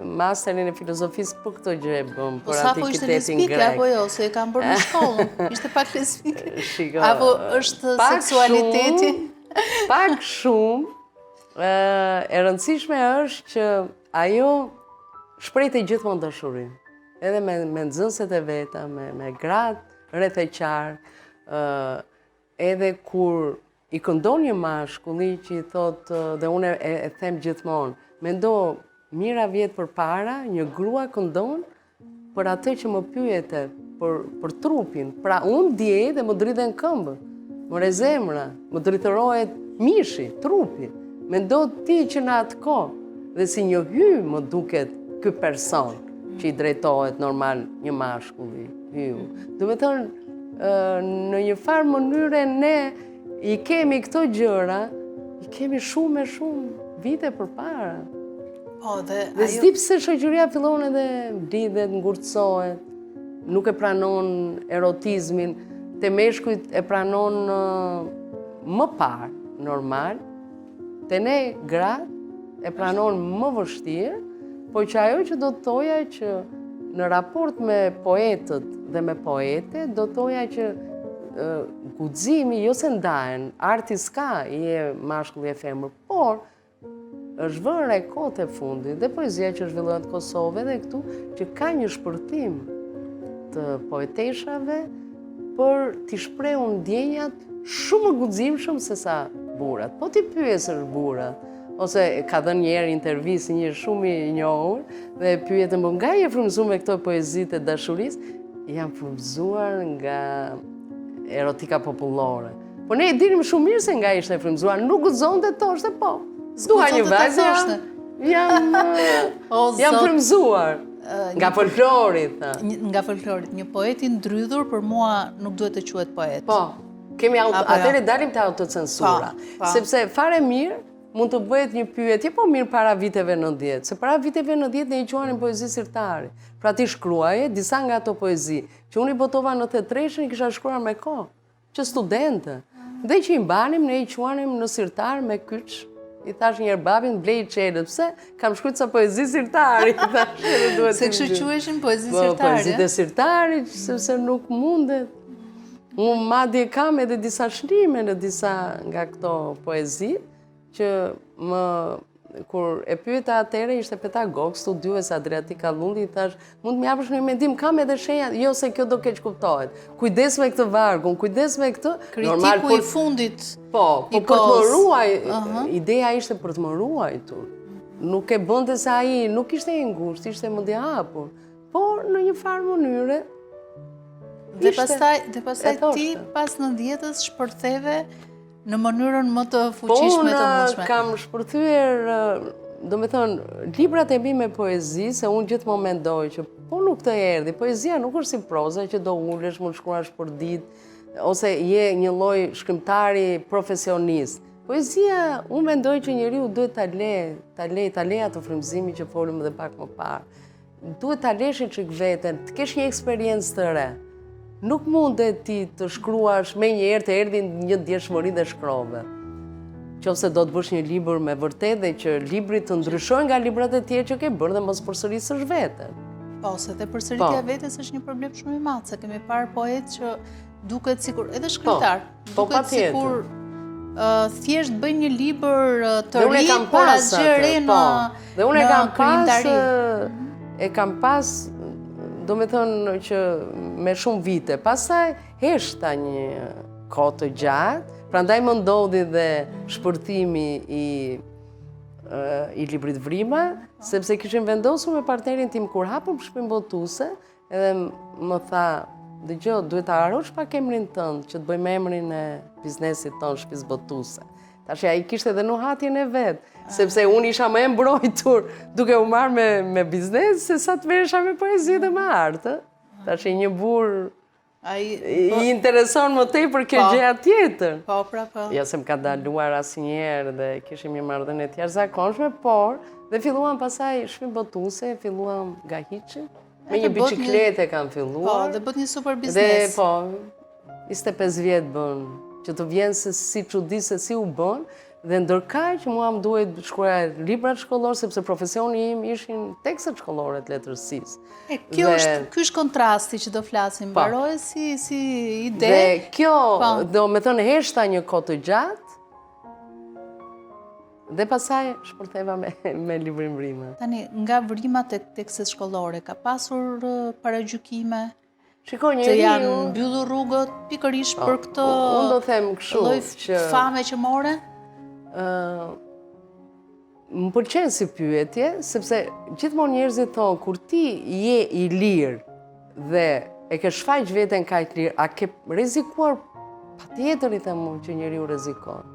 masterin e filozofisë për këto gjë e bëm, për antikitetin grek. Apo jo, se e kam bërë në shkollën, ishte pak lesbike. Apo është seksualiteti? Pak shumë. E rëndësishme është që ajo shprehte gjithmonë dashurinë. Edhe me nxënëset e veta, me gratë, rreth e qarë, edhe kur i këndon një mashkulli që i thotë, dhe unë e them gjithmonë, mendo mira vjet përpara, një grua këndon për atë që më pyete, për trupin. Pra unë djej dhe më dridhen këmbë, më rezemra, më dritërohet mishi, trupi. Mendo ti që në atë kohë, dhe si një hy më duket ky person që i drejtohet normal një mashkulli, hyu. Do me thënë, në një farë mënyre ne i kemi këto gjëra, i kemi shumë vite përpara. Dhe s'di pse shoqëria fillon edhe blidhet, ngurtësohet, nuk e pranon erotizmin, te meshkujt e pranon më parë, normal, te ne gratë e pranon më vështirë, po që ajo që do të thoja që në raport me poetët dhe me poete, do të thoja që guximi jo se ndahen, arti s'ka, i e mashkulli e femër, por është vënë e kohët e fundit dhe poezia që zhvillohet në Kosovë dhe këtu, që ka një shpërtim të poeteshave për t'i shprehur ndjenjat shumë më guximshëm se sa burrat. Po ti pyesësh burrat, ose ka dhënë një herë intervistë një shumë i njohur dhe pyetën, po nga je frymëzuar me këto poezitë e dashurisë? Jam frymëzuar nga erotika popullore. Po ne e dinim shumë mirë se nga ishte frymëzuar, nuk guxonte thoshte po. Dua një vajzë, jam frymëzuar. Nga folklori, tha. Nga folklori, një poet i ndrydhur për mua nuk duhet të quhet poet. Po, atëre dalim të autocensura. Sepse fare mirë, mund të bëhet një pyetje, po mirë para viteve 90, se para viteve 90 ne i quanim poezi sirtari. Pra ti shkruaje disa nga ato poezi, që unë i botova në 83-shën i kisha shkruar me kohë, që studente. Dhe që i mbanim, ne i quanim në sirtar me kyç. I thash njerë babin, blej qelët, pse? Kam shkruajtur sa poezi sirtari. Se kështu quheshin poezi sirtari? Po, poezit e sirtari, sepse nuk mundet. Unë madje kam edhe disa shrime në disa nga këto poezit, që kur e pyeta atëre, ishte pedagog, studiues Adriatika Lulli, i thash, mund të më japësh një mendim, kam edhe shenja, jo se kjo do keq kuptohet. Kujdes me këtë vargun, kujdes me këtë. Kritiku i fundit. Po, për të më ruaj, ideja ishte për të më ruajtur. Nuk e bënte se ai, nuk ishte i ngushtë, ishte më i hapur. Por në një farë mënyre, Dhe pastaj ti pas 90-s shpërtheve në mënyrën më të fuqishme të mundshme. Unë kam shpërthyer, do me thënë, librat e mi me poezi, se unë gjithmonë mendoj që po nuk të erdhi. Poezia nuk është si proza që do ulesh, mund shkruash për ditë, ose je një lloj shkrimtari profesionist. Poezia, unë mendoj që njeriu duhet ta lej atë frymëzimin që folëm edhe pak më parë. Duhet ta lesh çik veten, të kesh një eksperiencë të re. Nuk mundet ti të shkruash me njëherë të erdhi një djeshmëri dhe shkrove. Qofse do të bësh një libër me vërtet dhe që libri të ndryshojë nga librat e tjerë që ke bërë dhe mos përsërisësh veten. Po, se dhe përsëritja vetes është një problem shumë i madh, se kemi parë poet që duket sikur edhe shkrimtar, duket sikur thjesht bëjnë një libër të ri, por asgjë re në krijimtari. E kam pas, do me thënë që me shumë vite, pasaj heshta një kohë të gjatë, prandaj më ndodhi dhe shpërthimi i librit Vrima, sepse kishim vendosur me partnerin tim kur hapëm shtëpinë botuese, edhe më tha, dëgjoj, duhet ta harosh pak emrin tënd, që të bëjmë emrin e biznesit tonë shtëpisë botuese. Tash ai kishte edhe nuhatjen e vet, sepse unë isha më e mbrojtur duke u marrë me biznes se sa të veresha me poezi dhe me art. Tash një burr I intereson më tepër kjo gjëja tjetër. Po, pra, po. Jo se më ka daluar asnjëherë dhe kishim një marrëdhënie të jashtëzakonshme, por dhe filluam pasaj shpim botuese, filluam nga hiçi. Me një biçikletë kam filluar. Po, dhe bët një super biznes. Dhe po, 25 vjet bën, që të vjen se si çudi se si u bën. Dhe ndërkaq mua më duhet shkruaj libra shkollor sepse profesioni im ishin tekstet shkollore të letërsisë. Ky është kontrasti që do flasim, mbaroi si ide. Dhe kjo do me thënë heshta një kohë të gjatë dhe pasaj shpërtheva me librimbrime. Tani, nga vrimat e tekstet shkollore, ka pasur paragjykime? Që janë mbyllur rrugët pikërisht për këtë lloj fame që more? Më pëlqen si pyetje, sepse gjithmonë njerëzit thonë, kur ti je i lirë dhe e ke shfaq veten kaq lirë, a ke rrezikuar? Patjetër i them që njeriu rrezikon.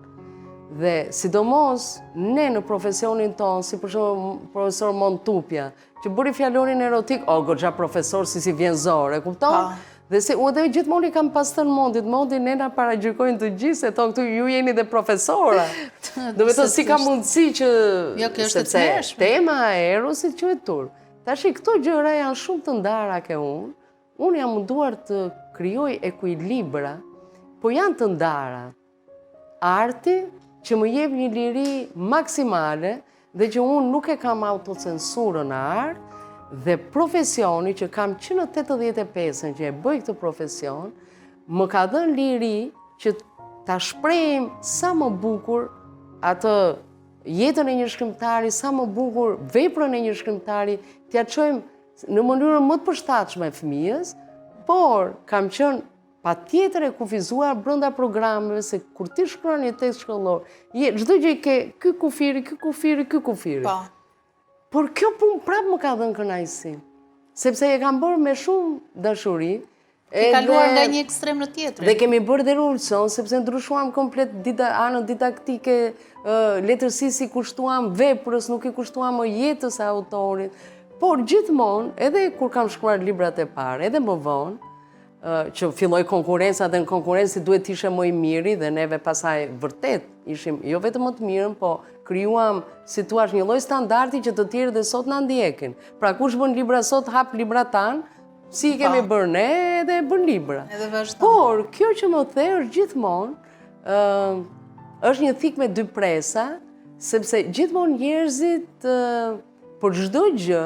Dhe sidomos ne në profesionin tonë, si për shembull profesor Montupja, që bëri fjalorin erotik, goxha profesor si vjen zor, e kupton? Dhe se unë dhe gjithmonë i kam pas të në mondi ne na paragjykojnë të gjithë, se thonë këtu ju jeni dhe profesora. Do me thënë si ka mundësi që... Jo, kjo është të tmerrshme. Tema e erosit që e tur. Tashi, këto gjëra janë shumë të ndara ke unë. Unë jam munduar të krijoj ekuilibra, po janë të ndara. Arti që më jep një liri maksimale dhe që unë nuk e kam autocensurën në art, dhe profesioni që kam që në 85-ën që e bëj këtë profesion, më ka dhënë liri që ta shprehim sa më bukur atë jetën e një shkrimtari, sa më bukur veprën e një shkrimtari, t'ja çojmë në mënyrën më të përshtatshme fëmijës, por kam qenë patjetër e kufizuar brenda programeve se kur ti shkruan një tekst shkollor, çdo gjë ke ky kufiri. Por kjo punë prapë më ka dhënë kënaqësi, sepse e kam bërë me shumë dashuri. Ke kaluar nga një ekstrem në tjetrin. Dhe kemi bërë dhe revolucion, sepse ndryshuam komplet anën didaktike, letërsisë si kushtuam veprës, nuk i kushtuam më jetës e autorit. Por gjithmonë, edhe kur kam shkruar librat e parë, edhe më vonë, që filloi konkurenca dhe në konkurencë duhet ishe më i miri dhe neve pasaj vërtet ishim jo vetëm më të mirën, po krijuam si thua një lloj standardi që të tjerë dhe sot na ndjekin. Pra kush bën libra sot hap libra tan, si kemi bërë ne edhe bën libra. Por kjo që më the është gjithmonë është një thik me dy presa, sepse gjithmonë njerëzit për çdo gjë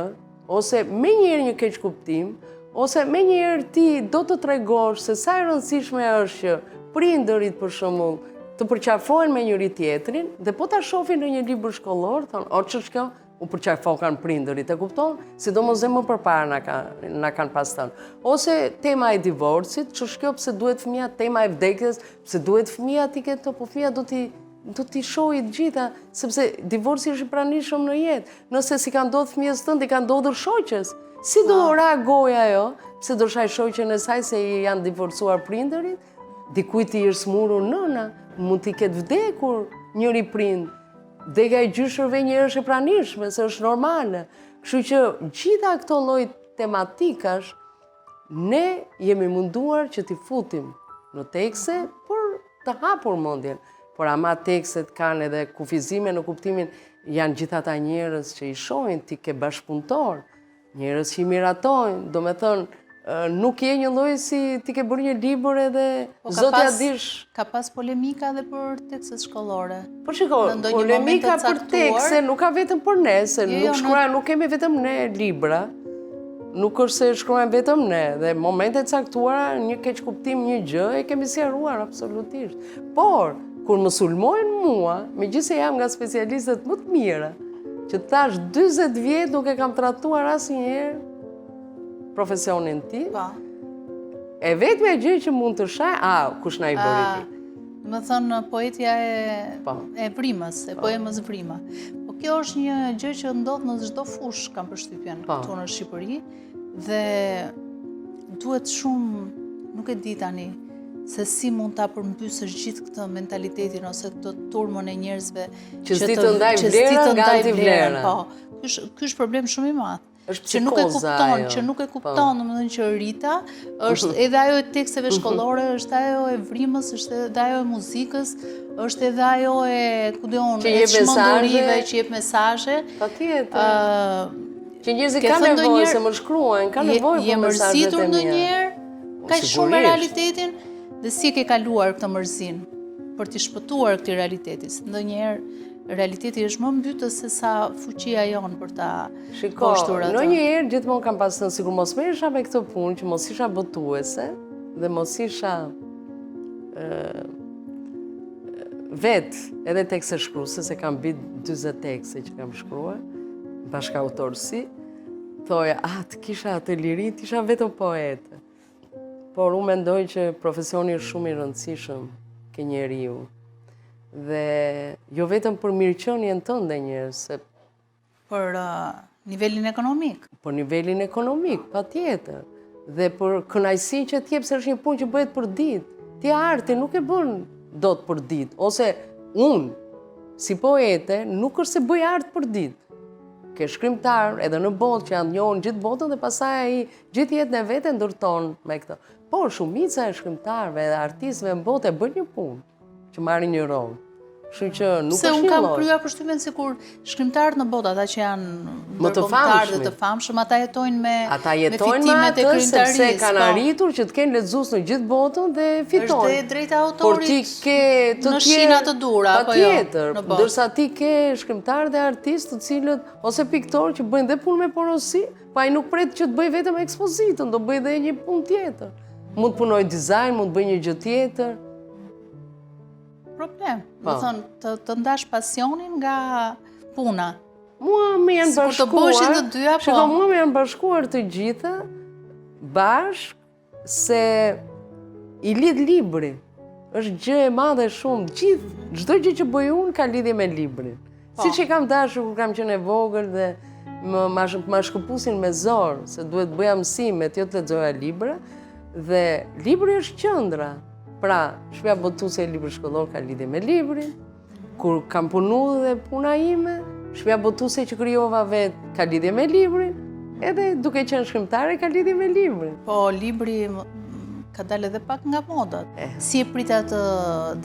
ose me njëherë një keq kuptim, ose me njëherë ti do të tregosh se sa e rëndësishme është që prindërit për shembull të përqafojnë me njëri tjetrin, dhe po ta shohin në një libër shkollor, thonë, ç'është kjo? U përqafokan prindërit, e kupton? Sidomos dhe më përpara na kanë pas thënë. Ose tema e divorcit, ç'është kjo? Pse duhet fëmia, tema e vdekjes, pse duhet fëmia ti ketë, po fëmia do t'i shohë të gjitha, sepse divorci është i pranishëm në jetë. Nëse si ka ndodhur fëmijës tënd, i ka ndodhur shoqës. Si do reagoj ajo, pse do shaj shoqën e saj se janë divorcuar prindërit? Dikujt i është smurur nëna, mund t'i ketë vdekur njëri prind. Dega e gjyshërve një është e pranishme, se është normale. Kështu që gjitha këto lloj tematikash, ne jemi munduar që t'i futim në tekste për të hapur mendjen. Por ama tekstet kanë edhe kufizime në kuptimin, janë gjitha ata njerëz që i shohin ti ke bashkëpunëtor, njerëz që i miratojnë, do me thënë, nuk je një lloj si ti ke bërë një libër edhe zotja dish. Ka pas polemika edhe për tekstet shkollore. Po shiko, polemika për tekste nuk ka vetëm për ne, se nuk kemi vetëm ne libra, nuk është se shkruajmë vetëm ne, dhe momente caktuara, një keq kuptim, një gjë, e kemi sqaruar absolutisht. Por, kur më sulmojnë mua, megjithëse jam nga specialistët më të mira, që tash 40 vjet nuk e kam trajtuar asnjëherë profesionin ti, e vetme gjë që mund të shaj, kush na i bëri ti. Më thënë poetja e vrimës, e poemës vrima. Po kjo është një gjë që ndodh në çdo fushë, kam përshtypjen këtu në Shqipëri, dhe duhet shumë, nuk e di tani, se si mund ta përmbysësh gjithë këtë mentalitetin ose këtë turmën e njerëzve që s'di të ndaj vlerën nga antivlera. Ky është problem shumë i madh. që nuk e kupton, domethënë që Rita është edhe ajo e teksteve shkollore, është ajo e vrimës, është edhe ajo e muzikës, është edhe ajo e, ku diun, e çmendurive që jep mesazhe. Patjetër. Që njerëzit kanë nevojë se më shkruajnë, kanë nevojë për mesazhet e mia. Je mërzitur ndonjëherë kaq shumë me realitetin dhe si e ke kaluar këtë mërzinë për t'i shpëtuar këtij realiteti? Ndonjëherë realiteti është më mbytës se sa fuqia jonë për ta poshtur atë. Ndonjëherë gjithmonë kam pasur sikur mos merresha me këtë punë, që mos isha botuese dhe mos isha vetë edhe tekste shkruese, se kam mbi 40 tekste që kam shkruar, bashkëautorësi, thoja, të kisha atë liri, isha vetëm poete. Por unë mendoj që profesioni është shumë i rëndësishëm ke njeriu. Dhe jo vetëm për mirëqenien tënde njerëz, se për nivelin ekonomik. Për nivelin ekonomik, patjetër. Dhe për kënaqësinë që t'jep, se është një punë që bëhet për ditë. Ti arti nuk e bën dot për ditë, ose unë si poete nuk është se bëj art për ditë. Ke shkrimtar edhe në botë që janë njohur gjithë botën dhe pastaj ai gjithë jetën e vet e ndërton me këtë. Por shumica e shkrimtarëve dhe artistëve në botë e bën një punë që marrin një rol. Kështu që nuk është një lloj. Se unë kam kryer përshtypjen sikur shkrimtarët në botë, ata që janë më të famshëm dhe të famshëm, ata jetojnë me fitimet e krijimtarisë, sepse kanë arritur që të kenë lexues në gjithë botën dhe fitojnë. Është drejta e autorit në shina të dura, apo jo? Patjetër, ndërsa ti ke shkrimtarë dhe artistë të cilët ose piktorë që bëjnë dhe punë me porosi, pa ai nuk pret që të bëj vetëm ekspozitën, do bëj edhe një punë tjetër. Mund të punoj dizajn, mund të bëj një gjë tjetër. Problem. Do thonë të ndash pasionin nga puna. Mua më janë bashkuar. Shiko, mua më janë bashkuar të gjitha bashk se i lidh libri. Është gjë e madhe shumë. Çdo gjë që bëj unë ka lidhje me librin. Siç e kam dashur kur kam qenë e vogël dhe më shkëpusin me zor se duhet bëja mësimet, jo të lexoja libra, dhe libri është qendra. Pra, shtëpia botuese e librit shkollor ka lidhje me librin. Kur kam punuar dhe puna ime, shtëpia botuese që krijova vet ka lidhje me librin, edhe duke qenë shkrimtare ka lidhje me librin. Po, libri ka dalë edhe pak nga modat. Si e prit atë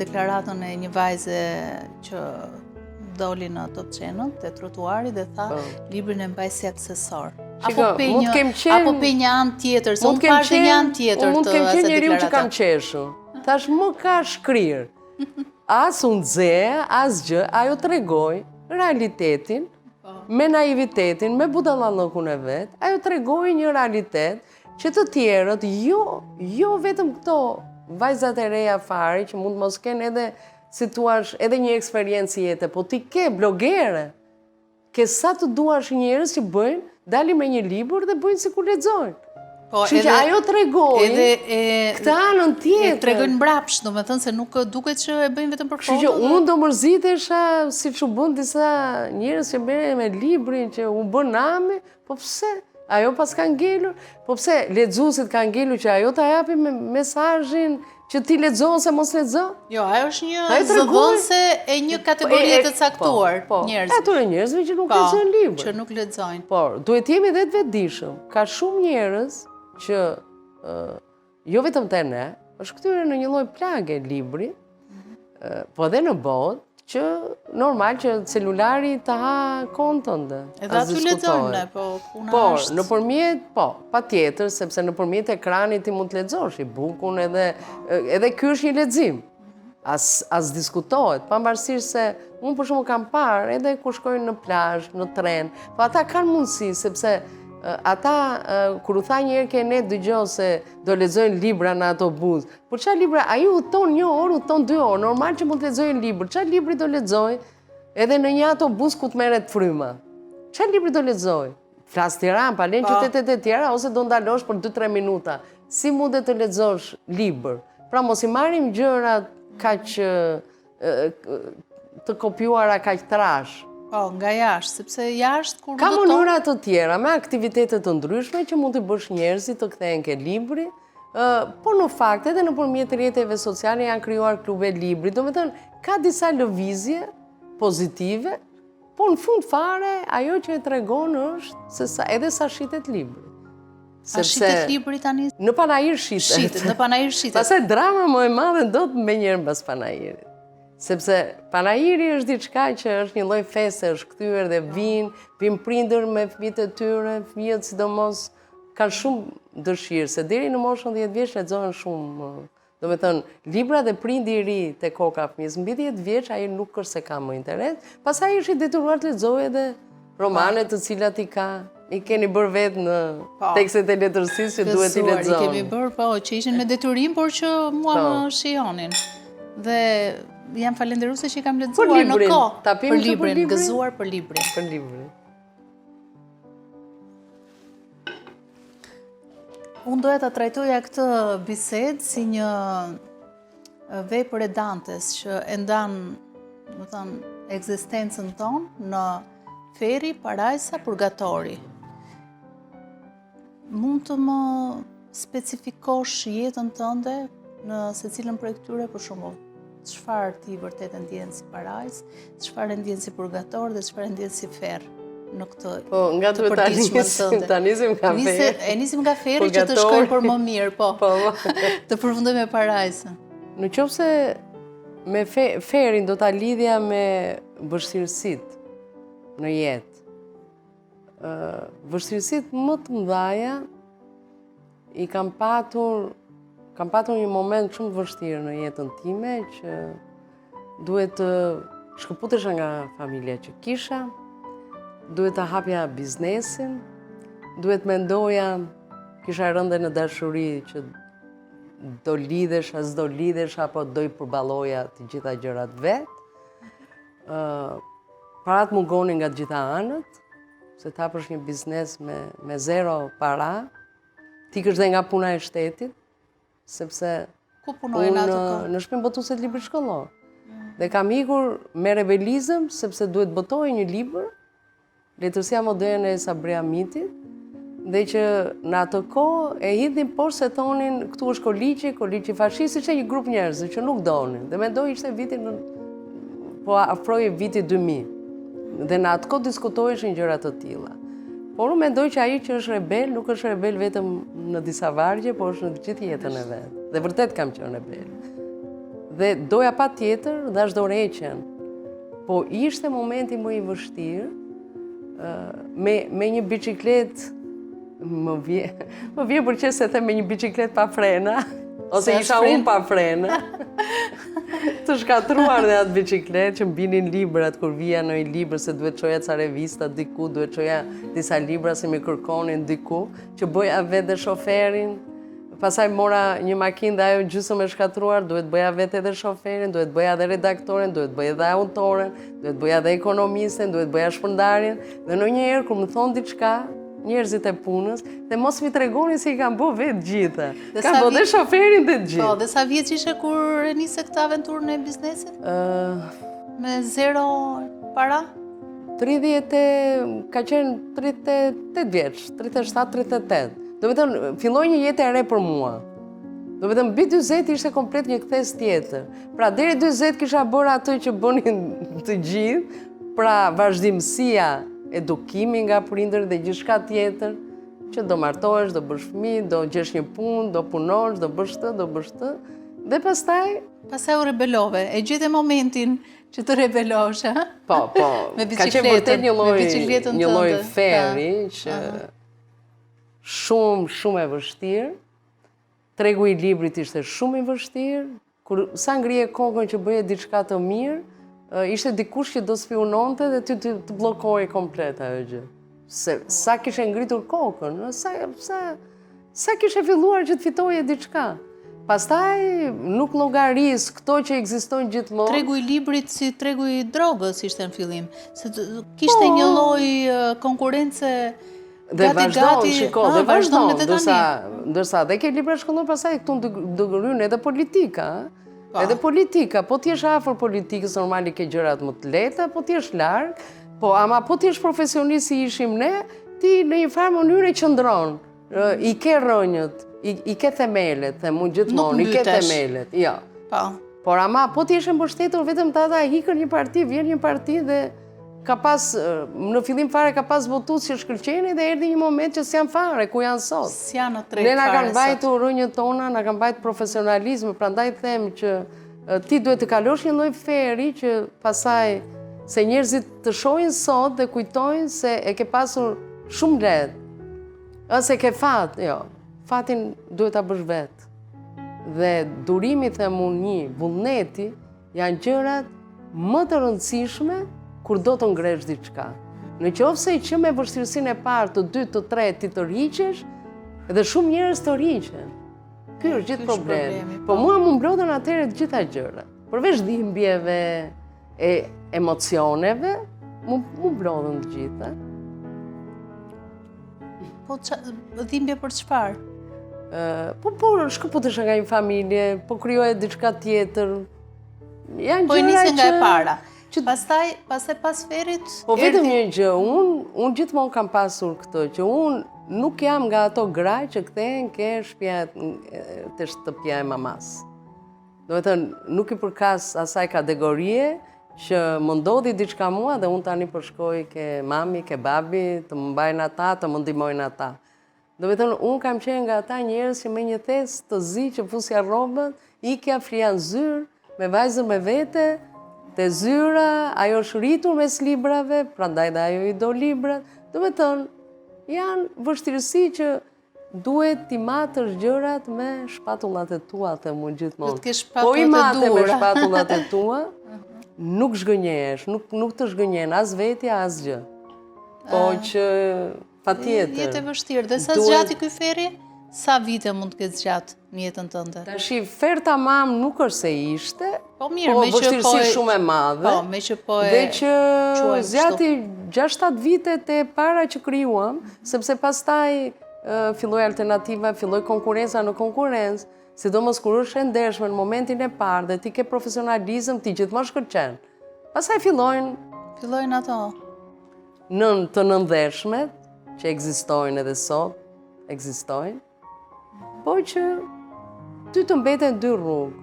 deklaratën e një vajze që doli në Top Channel te trotuari dhe tha librin e mbaj si aksesor. Apo pe një anë tjetër, se unë pash një anë tjetër të asaj deklarate. Mund kem qenë njeriu që kam qeshur. Tash më ka shkrir. As unë dze, as gjë, ajo tregoj realitetin, me naivitetin, me budallallokun e vet, ajo tregoj një realitet që të tjerët, jo vetëm këto vajzat e reja fare, që mund mos kenë edhe, si tuash, edhe një eksperiencë jete, po ti ke blogere, ke sa të duash njerëz që bëjnë, dalin me një libër dhe bëjnë sikur lexojnë. Kështu që ajo tregojnë këtë anën tjetër. E tregojnë mbrapsht, domethënë se nuk duket që e bëjnë vetëm për foto. Kështu që unë do mërzitesha siç u bën disa njerëz që merren me librin që u bën nami, po pse? Ajo pas ka ngelur, po pse lexuesit kanë ngelur që ajo ta japi mesazhin që ti lexo ose mos lexo? Jo, ajo është një zëvendëse e një kategorie të caktuar njerëz. Atyre njerëzve që nuk lexojnë libra. Që nuk lexojnë. Por, duhet jemi edhe të vetëdijshëm. Ka shumë njerëz që jo vetëm te ne, është kthyer në një lloj plage libri, po edhe në botë, që normal që celulari të ha konton dhe. Edhe aty lexojnë, po puna është. Por, nëpërmjet, patjetër, sepse nëpërmjet ekranit ti mund të lexosh e-bookun edhe ky është një lexim. As diskutohet, pavarësisht se unë për shembull kam parë edhe kur shkojnë në plazh, në tren, po ata kanë mundësi sepse ata, kur u tha njëherë ke ne dëgjoj se do lexojnë libra në autobus. Por çfarë libra? Ai udhton 1 orë, udhton 2 orë. Normal që mund të lexojnë libër. Çfarë libri do lexoj? Edhe në një autobus ku të merret fryma. Çfarë libri do lexoj? Flas Tiranë, pa lënë qytetet e tjera ose do ndalosh për 2-3 minuta. Si mundet të lexosh libër? Pra mos i marrim gjërat kaq të kopjuara kaq trash. Po, nga jashtë, sepse jashtë kur ka mënyra të tjera, me aktivitete të ndryshme që mund të bësh njerëzit të kthehen ke libri, po në fakt edhe nëpërmjet rrjeteve sociale janë krijuar klube libri. Domethënë, ka disa lëvizje pozitive Po në fund fare, ajo që e tregon është se edhe sa shitet libri. A shitet libri tani? Në panajir shitet. Shitet, në panajir shitet. Pastaj drama më e madhe do të me njërë mbas panajirit. Sepse panajiri është diçka që është një lloj feste, është kthyer dhe vinë prindër me fëmijët e tyre, fëmijët sidomos kanë shumë dëshirë, se deri në moshën 10 vjeç lexohen shumë. Do me thënë, libra dhe prindi i ri te koka fëmijës, mbi 10 vjeç ai nuk është se ka më interes, pastaj është i detyruar të lexojë edhe romane të cilat i keni bërë vetë në tekstet e letërsisë që duhet i lexoni. I kemi bërë, që ishin me detyrim, por që mua më shijonin. Dhe jam falenderuese që i kam lexuar në kohë për librin, gëzuar për librin. Për librin. Unë doja ta trajtoja këtë bisedë si një vepër e Dantes që e ndan, do të thënë, ekzistencën tonë në feri, parajsa, purgatori. Mund të më specifikosh jetën tënde në secilën prej këtyre, për shembull, çfarë ti vërtet e ndjen si parajsë, çfarë e ndjen si purgator dhe çfarë e ndjen si ferr në këtë. Po, nga duhet ta nisim nga ferri. E nisim nga ferri që të shkojmë për më mirë, po. Të përfundojmë me parajsën. Në qoftë se me ferin do ta lidhja me vështirësitë në jetë. Vështirësitë më të mëdha i kam patur një moment shumë vështirë në jetën time që duhet të shkëputesha nga familja që kisha, duhet të hapja biznesin, duhet mendoja, kisha rënde në dashuri që do lidhesha, s'do lidhesha, apo do i përbaloja të gjitha gjërat vetë. Parat mungonin nga të gjitha anët, se ta përsh një biznes me zero para, ti kësh dhe nga puna e shtetit, sepse unë në shpinë botuese të librit shkollor. Dhe kam ikur me rebelizëm, sepse duhet botoj një libër, Letërsia moderne e Sabri Hamitit, dhe që në atë kohë e hidhin poshtë se thonin këtu është koliqi fashist, ishte një grup njerëz që nuk donin. Dhe mendoj ishte po afroje viti 2000. Dhe në atë kohë diskutoheshin gjëra të tilla. Por unë mendoj që ai që është rebel nuk është rebel vetëm në disa vargje, por është në të gjithë jetën e vet. Dhe vërtet kam qenë rebel. Dhe doja patjetër dashdoreqen. Po ishte momenti më i vështirë me një biçikletë. Më vjen për çesë se them me një biçikletë pa frena, ose isha unë pa frena. Të shkatruar dhe atë biçikletë që mbinin librat kur vija në një libër se duhet çoja ca revista diku, duhet çoja disa libra se më kërkonin diku, që bëja vetë dhe shoferin. Pastaj mora një makinë dhe ajo gjysmë e shkatruar, duhet bëja vetë edhe shoferin, duhet bëja edhe redaktorin, duhet bëja edhe autorin, duhet bëja edhe ekonomisten, duhet bëja shpërndarjen. Dhe ndonjëherë kur më thon diçka, njerëzit e punës, dhe mos mi tregoni se i kam bë vetë gjitha. Kam bë dhe shoferin dhe gjithë. Po, dhe sa vjeç ishe kur e nise këtë aventurën e biznesit? Me zero para? Ka qenë 38 vjeç, 37, 38. Do me thënë, filloj një jetë e re për mua. Do me thënë, mbi 40 ishte komplet një kthes tjetër. Pra, deri 40 kisha bërë atë që bënin të gjithë, pra vazhdimësia, edukimi nga prindër dhe gjithçka tjetër, që do martohesh, do bësh fëmijë, do gjesh një punë, do punosh, do bësh të. Dhe pastaj u rebelove. E gjete momentin që të rebelosh, ha? Po. Ka qenë vërtet një lloj ferri që shumë e vështirë. Tregu i librit ishte shumë i vështirë. Kur sa ngrije kokën që bëje diçka të mirë, ishte dikush që do spiononte dhe ty të bllokoi komplet ajo gjë. Se sa kishe ngritur kokën, sa kishe filluar që të fitoje diçka. Pastaj nuk llogaris këto që ekzistojnë gjithmonë. Tregu i librit si tregu i drogës ishte në fillim, se kishte një lloj konkurrence gati. Dhe vazhdon, ndërsa dhe ke libra shkollor, pastaj këtu ndërryn edhe politika. Edhe politika, po ti jesh afër politikës, normali ke gjërat më të lehta, po ti jesh larg, po ti jesh profesionist si ishim ne, ti në një farë mënyrë qëndron, i ke rrënjët, i ke themelet, themu gjithmonë, i ke themelet. Jo. Por po ti jesh mbështetur vetëm ata ikën një parti, vjen një parti dhe ka pas, në fillim fare ka pas votues që shkëlqeni dhe erdhi një moment që s'janë fare, ku janë sot. S'janë në Ne na kanë mbajtur rrënjët tona, na kanë mbajtur profesionalizëm, prandaj them që ti duhet të kalosh një lloj feri që pasaj se njerëzit të shohin sot dhe kujtojnë se e ke pasur shumë lehtë. Ose ke fat, jo. Fatin duhet ta bësh vetë. Dhe durimi, them unë, vullneti janë gjërat më të rëndësishme kur do të ngresh diçka. Në qoftë se që me vështirësinë e parë, të dytë, të tretë ti të rriqesh, edhe shumë njerëz të rriqen. Ky është gjithë problemi. Po mua më mblodhen atëherë të gjitha gjërat. Përveç dhimbjeve e emocioneve, më mblodhen të gjitha. Po dhimbje për çfarë? Po shkëputesh nga një familje, po krijohet diçka tjetër. Janë po gjëra që nga e para. Pastaj pas ferit... Po vetëm një gjë, unë gjithmonë kam pasur këtë, që unë nuk jam nga ato graj që kthehen ke shtëpia të shtëpia e mamas. Do të thënë, nuk I përkas asaj kategorie që më ndodhi diçka mua dhe unë tani përshkoj ke mami, ke babi, të më mbajnë ata, të më ndihmojnë ata. Do të thënë, unë kam qenë nga ata njerëz që me një thes të zi që fusja rrobët, ikja flia në zyrë, me vajzën me vete, te zyra, ajo është rritur mes librave, prandaj dhe ajo I do librat. Do të thënë, janë vështirësi që duhet t'i matësh gjërat me shpatullat e tua, them unë gjithmonë. Po I mate me shpatullat e tua, nuk zhgënjehesh, nuk të zhgënjen as vetja, as gjë. Po që patjetër. Jetë e vështirë. Dhe sa zgjati ky feri? Sa vite mund të ketë zgjatë në jetën tënde? Tashi, fer tamam nuk është se ishte, po mirë, me që vështirësi shumë e madhe. Po, me që po e dhe që zgjati 6-7 vitet e para që krijuam, sepse pastaj filloi alternativa, filloi konkurenca në konkurrencë, sidomos kur është e ndershme në momentin e parë dhe ti ke profesionalizëm, ti gjithmonë shkëlqen. Pastaj fillojnë ato. Të nëndershmet, që ekzistojnë edhe sot, ekzistojnë. Po që ty të mbeten dy rrugë,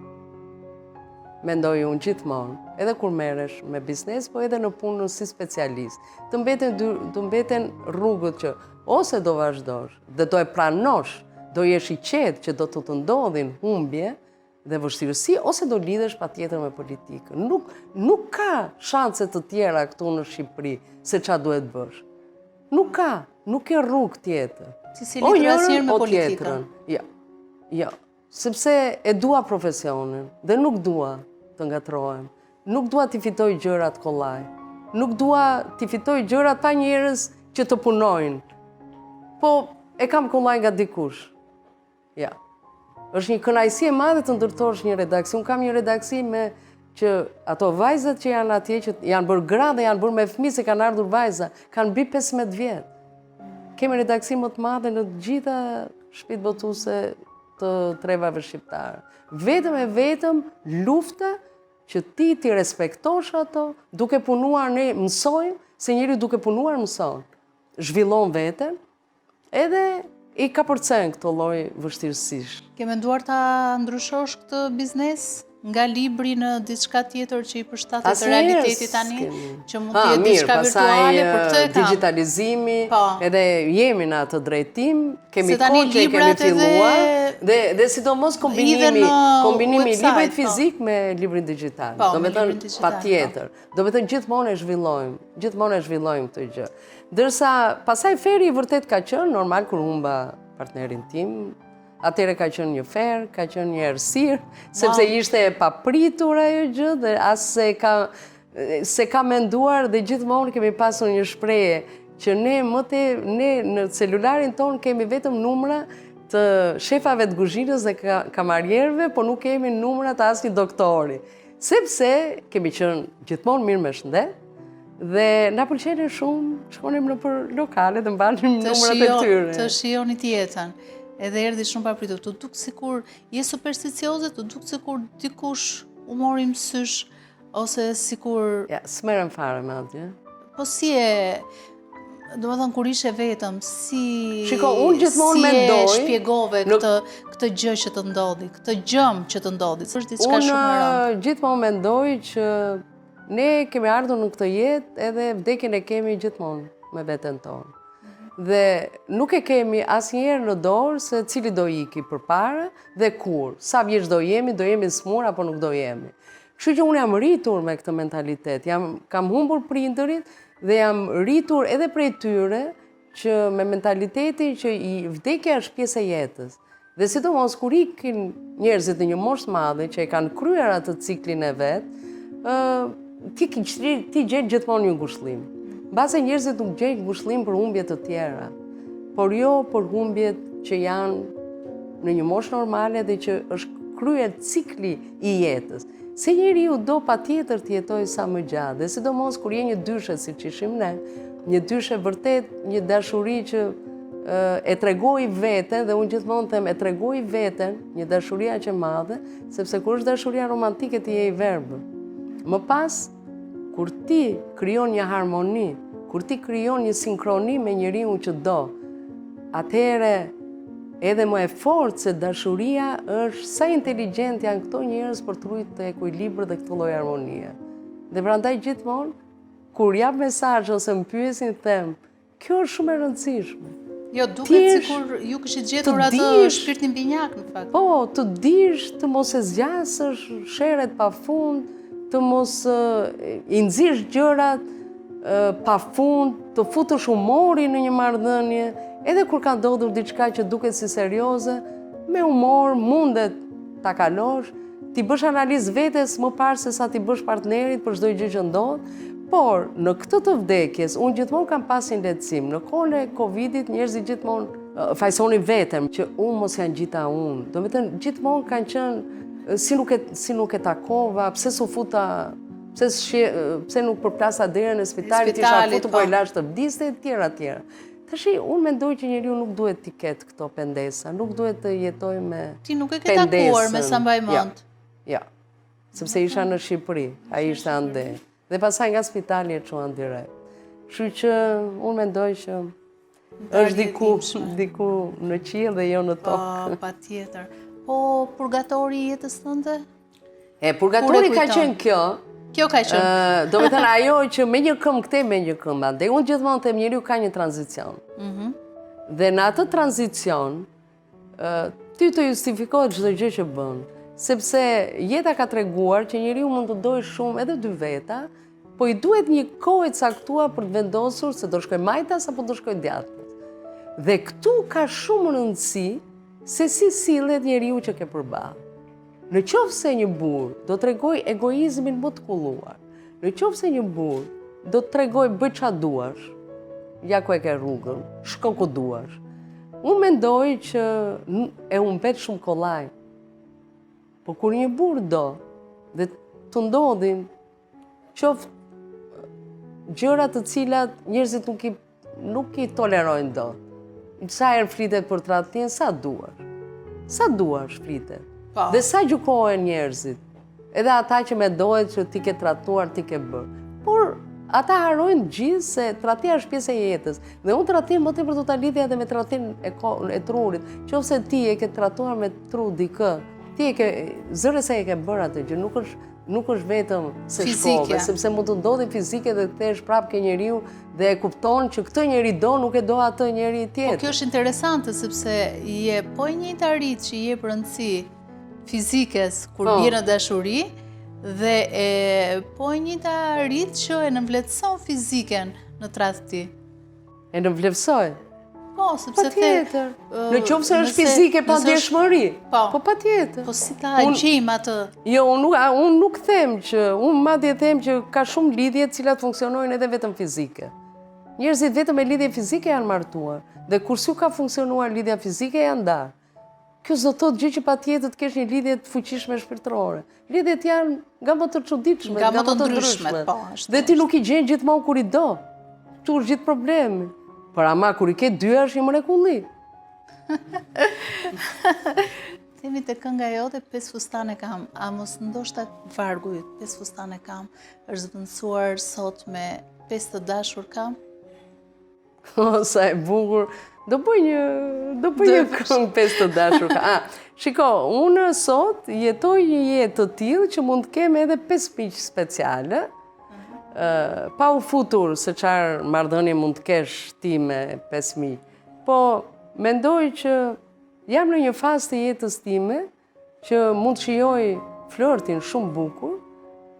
mendoj unë gjithmonë, edhe kur merresh me biznes, po edhe në punën si specialist. Të mbeten rrugët që ose do vazhdosh dhe do e pranosh, do jesh I qetë që do të ndodhin humbje dhe vështirësi, ose do lidhesh patjetër me politikën. Nuk ka shanse të tjera këtu në Shqipëri se ç'a duhet bësh. Nuk ka, nuk ke rrugë tjetër. Si si lidhur asnjëherë me politikën. Jo, sepse e dua profesionin dhe nuk dua të ngatrohem. Nuk dua t'i fitoj gjërat kollaj. Nuk dua t'i fitoj gjërat pa njerëz që të punojnë. Po e kam kollaj nga dikush. Ja. Është një kënaqësi e madhe të ndërtosh një redaksi. Unë kam një redaksi me që ato vajzat që janë atje, që janë bërë gra dhe janë bërë me fëmijë, se kanë ardhur vajza, kanë mbi 15 vjet. Kemi redaksi më të madhe në gjitha shtëpitë botuese të trevave shqiptare. Vetëm lufta që ti respektosh ato, duke punuar ne mësojmë, se njeriu duke punuar mëson. Zhvillon veten, edhe I ka përcen këto lloj vështirësish. Ke menduar ta ndryshosh këtë biznes? Nga libri në diçka tjetër që I përshtatet realitetit tani, që mund të jetë diçka virtuale, për këtë e kam. Digitalizimi, edhe jemi në atë drejtim, kemi kohë që kemi filluar, dhe sidomos kombinimi librit fizik me librin digital. Do me thënë patjetër. Do me thënë gjithmonë e zhvillojmë këtë gjë. Ndërsa pasaj feri I vërtet ka qenë, normal kur humba partnerin tim, atëre ka qenë një fer, ka qenë një errësirë, sepse ishte e papritur ajo gjë dhe as se ka menduar dhe gjithmonë kemi pasur një shprehje që ne në celularin ton kemi vetëm numra të shefave të kuzhinës dhe kamarierëve, po nuk kemi numra të asnjë doktori. Sepse kemi qenë gjithmonë mirë me shëndet dhe na pëlqente shumë, shkonim nëpër lokale dhe mbanim numrat e tyre. Të shihoni tjetën. Edhe erdhi shumë papritur. Të duk sikur je supersticioze, të duk sikur dikush u mori mësysh, ose sikur... Ja, s'merrem fare me atje. Po si e... Do më thënë, kur ishe vetëm, si... Shiko, unë gjithmonë mendoj... Si e shpjegove këtë gjë që të ndodhi, këtë gjëm që të ndodhi? Unë gjithmonë mendoj që ne kemi ardhur në këtë jetë edhe vdekjen e kemi gjithmonë me veten tonë. Dhe nuk e kemi asnjëherë në dorë se cili do iki përpara dhe kur. Sa vjeç do jemi smur apo nuk do jemi. Kështu që unë jam rritur me këtë mentalitet. Kam humbur prindërit dhe jam rritur edhe prej tyre që me mentalitetin që vdekja është pjesë e jetës. Dhe sidomos kur ikin njerëzit në një moshë madhe që e kanë kryer atë ciklin e vet, ti gjen gjithmonë një ngushëllim. Mbase njerëzit nuk gjejnë ngushëllim për humbje të tjera, por jo për humbjet që janë në një moshë normale dhe që është kryer cikli i jetës. Se njeriu do patjetër të jetojë sa më gjatë, dhe sidomos kur je një dyshe siç ishim ne, një dyshe vërtet, një dashuri që e tregoj veten, dhe unë gjithmonë them e tregoj veten, një dashuri aq e madhe, sepse kur është dashuria romantike ti je i verbër. Më pas, kur ti krijon një harmoni, kur ti krijon një sinkroni me njeriu që do, atëherë edhe më e fortë se dashuria është sa inteligjent janë këto njerëz për të rritur të ekuilibër dhe këtë lloj harmonie. Dhe prandaj gjithmonë kur jap mesazh ose më pyesin them, kjo është shumë e rëndësishme. Jo, duket sikur ju kishit gjetur atë shpirtin binjak në fakt. Po, të dish, të mos e zgjasësh sherret pafund, të mos i nxirsh gjërat pafund, të futësh humorin në një marrëdhënie, edhe kur ka ndodhur diçka që duket si serioze, me humor mundet ta kalosh, ti bësh analizë vetes më parë se sa ti bësh partnerit për çdo gjë që ndodh. Por në këtë të vdekjes, unë gjithmonë kam pasur lehtësim. Në kohën e Covidit njerëzit gjithmonë fajsonin veten që unë mos janë gjitha unë. Do të thënë gjithmonë kanë qenë si nuk e takova, pse s'u futa, pse nuk përplasa derën e spitalit, isha futur po e lash të vdiste e tjera. Tash unë mendoj që njeriu nuk duhet të ketë këto pendesa, nuk duhet të jetoj me pendesën. Ti nuk e ke takuar me sa mbaj mend. Ja, sepse isha në Shqipëri, ai ishte ande. Dhe pasaj nga spitali e quan direkt. Kështu që unë mendoj që është diku në qiell dhe jo në tokë. Patjetër. Po purgatori i jetës tënde? Purgatori ka qenë kjo. Kjo ka qenë. Do të thënë ajo që me një këmbë këtej, me një këmbë ande. Unë gjithmonë them njeriu ka një tranzicion. Dhe në atë tranzicion ti të justifikohet çdo gjë që bën. Sepse jeta ka treguar që njeriu mund të dojë shumë edhe dy veta, po i duhet një kohë e caktuar për të vendosur se do shkoj majtas apo do shkoj djathtas. Dhe këtu ka shumë rëndësi se si sillet njeriu që ke përballë. Në qoftë se një burr do tregoj egoizmin më të kulluar, në qoftë se një burr do të tregoj bëj ç'a duash, ja ku e ke rrugën, shko ku duash. Unë mendoj që e humbet shumë kollaj. Po kur një burr do dhe të ndodhin qoftë gjëra të cilat njerëzit nuk i tolerojnë dot. Sa herë flitet për tradhtin, sa duash. Sa duash flitet. Dhe sa gjykohen njerëzit. Edhe ata që mendohet që ti ke tratuar, ti ke bërë. Por ata harrojnë gjithë se tradhtia është pjesë e jetës. Dhe unë tradhtin më tepër do ta lidhja edhe me tradhtin e trurit. Qofse ti e ke tratuar me tru dikë, ti e ke zëre se e ke bërë atë gjë, nuk është vetëm se shkove, sepse mund të ndodhi fizike dhe kthehesh prapë ke njeriu dhe e kupton që këtë njeri do, nuk e do atë njeri tjetër. Po kjo është interesante sepse je po e njëjta rit që je rëndësi fizikes kur bie në dashuri dhe po e njëjta rit që e nënvlerëson fiziken në tradhti. E nënvlerësoj? Po, sepse patjetër. Në qoftë se është fizike pa ndjeshmëri. Po patjetër. Po si ta gjejmë atë? Jo, unë nuk them që, unë madje them që ka shumë lidhje të cilat funksionojnë edhe vetëm fizike. Njerëzit vetëm me lidhje fizike janë martuar, dhe kur s'u ka funksionuar lidhja fizike janë ndarë. Kjo s'do thotë gjë që patjetër të kesh një lidhje të fuqishme shpirtërore. Lidhjet janë nga më të çuditshme, nga më të ndryshme. Dhe ti nuk i gjen gjithmonë kur i do. Ktu është gjithë problemi. Por ama kur i ke dy është një mrekulli. Themi të kënga jote 5 fustane kam, a mos ndoshta vargu yt, 5 fustane kam, është zëvendësuar sot me 5 të dashur kam? Sa e bukur. Do bëj një këngë 5 të dashur kam. Shiko, unë sot jetoj një jetë të tillë që mund të kem edhe 5 miq speciale, pa u futur se qarë marrëdhënie mund të kesh ti me 5 fëmijë, po mendoj që jam në një fazë të jetës time që mund të shijoj flirtin shumë bukur,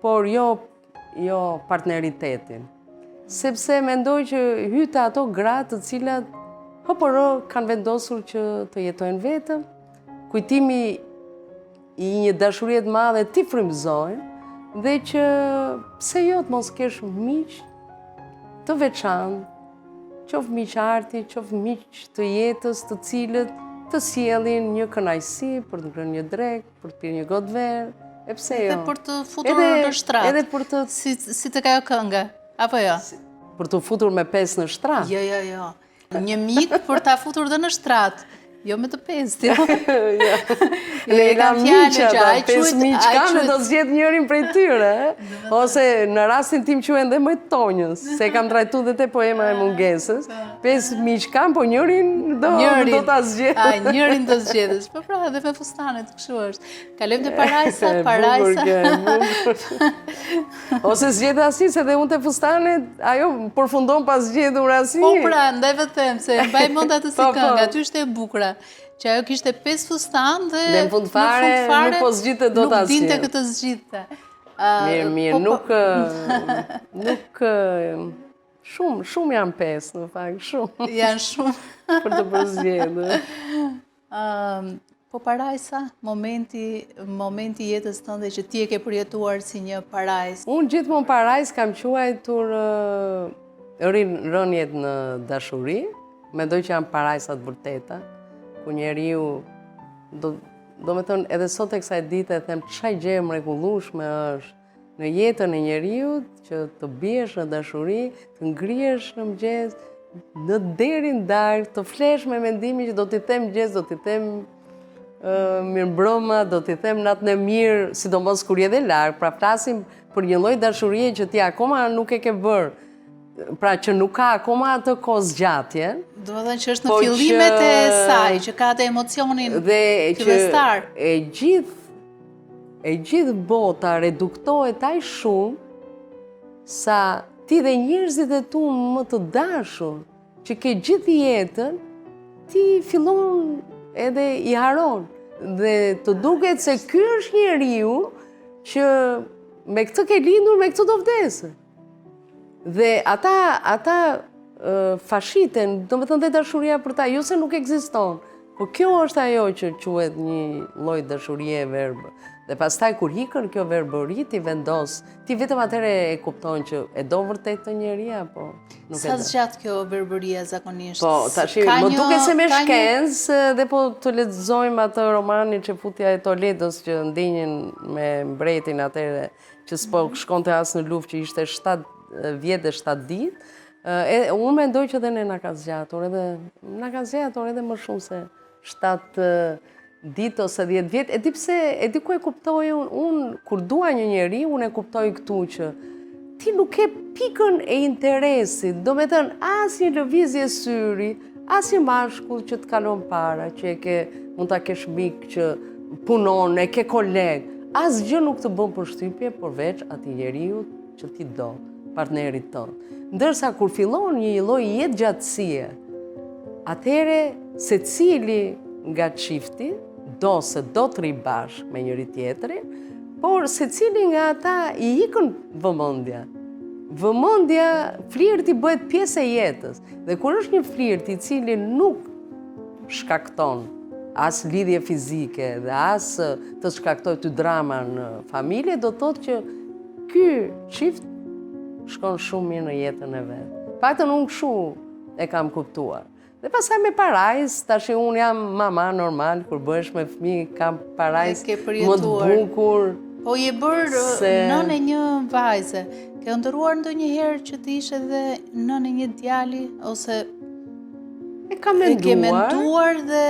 por jo partneritetin. Sepse mendoj që hyta ato gratë të cilat kanë vendosur që të jetojnë vetëm, kujtimi i një dashurie të madhe ti frymëzojnë, dhe që pse jo të mos kesh miq të veçantë, qoftë miq arti, qoftë miq të jetës, të cilët të sjellin një kënaqësi për të ngrënë një drek, për të pirë një gotë verë, e pse jo? Edhe për të futur në shtrat. Edhe për të si të ka kënga, apo jo? Për të futur me 5 në shtrat. Jo. Një mik për ta futur dhe në shtrat. Jo me të 5, jo. Ne kam miqë ata, 5 miq kanë do zgjedh njërin prej tyre. Ose në rastin tim quhen dhe më tonjës, se kam trajtuar dhe te poema e mungesës. 5 miq kanë, po njërin do ta zgjedh. Njërin do zgjedhësh. Po pra, edhe me fustanet, kështu është. Kalojmë te parajsa. Ose zgjedh asnjë, se dhe unë te fustanet, ajo përfundon pas zgjedhur asnjë. Po pra, ndaj vetëm se mbaj mend atë si këngë, aty ishte e bukur. Që ajo kishte 5 fustan dhe në fund fare nuk po zgjidhte dot asnjë. Nuk dinte këtë zgjidhte. Mirë, nuk shumë janë 5 në fakt, shumë. Janë shumë për të përzgjedhur. Po parajsa, momenti jetës tënde që ti e ke përjetuar si një parajs. Unë gjithmonë parajs kam quajtur rënjet në dashuri, mendoj që janë parajsat vërteta, ku njeriu, do me thënë, edhe sot e kësaj dite e them çaj gjë e mrekullueshme është në jetën e njeriut, që të biesh në dashuri, të ngrihesh në mëngjes, në derin darkë, të flesh me mendimin që do t'i them mëngjes, do t'i them mirëmbrëma, do t'i them natën e mirë, sidomos kur je dhe larg, pra flasim për një lloj dashurie që ti akoma nuk e ke bërë. Pra që nuk ka akoma atë kohë zgjatje. Do të thënë që është në fillimet e saj, që ka atë emocionin fillestar. Dhe e gjithë bota reduktohet aq shumë sa ti dhe njerëzit e tu më të dashur që ke gjithë jetën, ti fillon edhe i haron. Dhe të duket se ky është njeriu që me këtë ke lindur, me këtë do vdesë. Dhe ata fashiten, do me thënë dhe dashuria për ta, jo se nuk ekziston, po kjo është ajo që quhet një lloj dashurie e verbë. Dhe pastaj kur hikën kjo verbëri, ti vendos, ti vetëm atëre e kupton që e do vërtet të njeri, apo nuk e do. Sa zgjat kjo verbëria zakonisht? Po, tash më duket se me shkencë, dhe po të lexojmë atë romanin që futja e Toledos që ndinjën me mbretin atëre, që s'po shkonte as në luftë, që ishte 7 vjetë dhe 7 ditë, unë mendoj që dhe ne na ka zgjatur edhe më shumë se 7 ditë ose 10 vjetë. E di pse, e di ku e kuptoj unë, kur dua një njeri, unë e kuptoj këtu që ti nuk ke pikën e interesit, do me thënë as një lëvizje syri, as një mashkull që të kalon para, që mund ta kesh mik që punon, e ke koleg, as gjë nuk të bën përshtypje, përveç atij njeriu që ti do, partnerit tënd. Ndërsa kur fillon një lloj jetëgjatësie, atëherë secili nga çifti do të rri bashkë me njëri tjetrin, por secili nga ata i ikën vëmendja. Vëmendja, flirti bëhet pjesë e jetës. Dhe kur është një flirt i cili nuk shkakton as lidhje fizike dhe as të shkaktoj të drama në familje, do të thotë që ky çift shkon shumë mirë në jetën e vetë. Paktën unë kështu e kam kuptuar. Dhe pasaj me parajs, tash unë jam mama normal, kur bëhesh me fëmijë, kam parajs më të bukur. Po je bërë nën e një vajze. Ke ndëruar ndonjëherë që të ishe dhe nën e një djali, ose e ke menduar dhe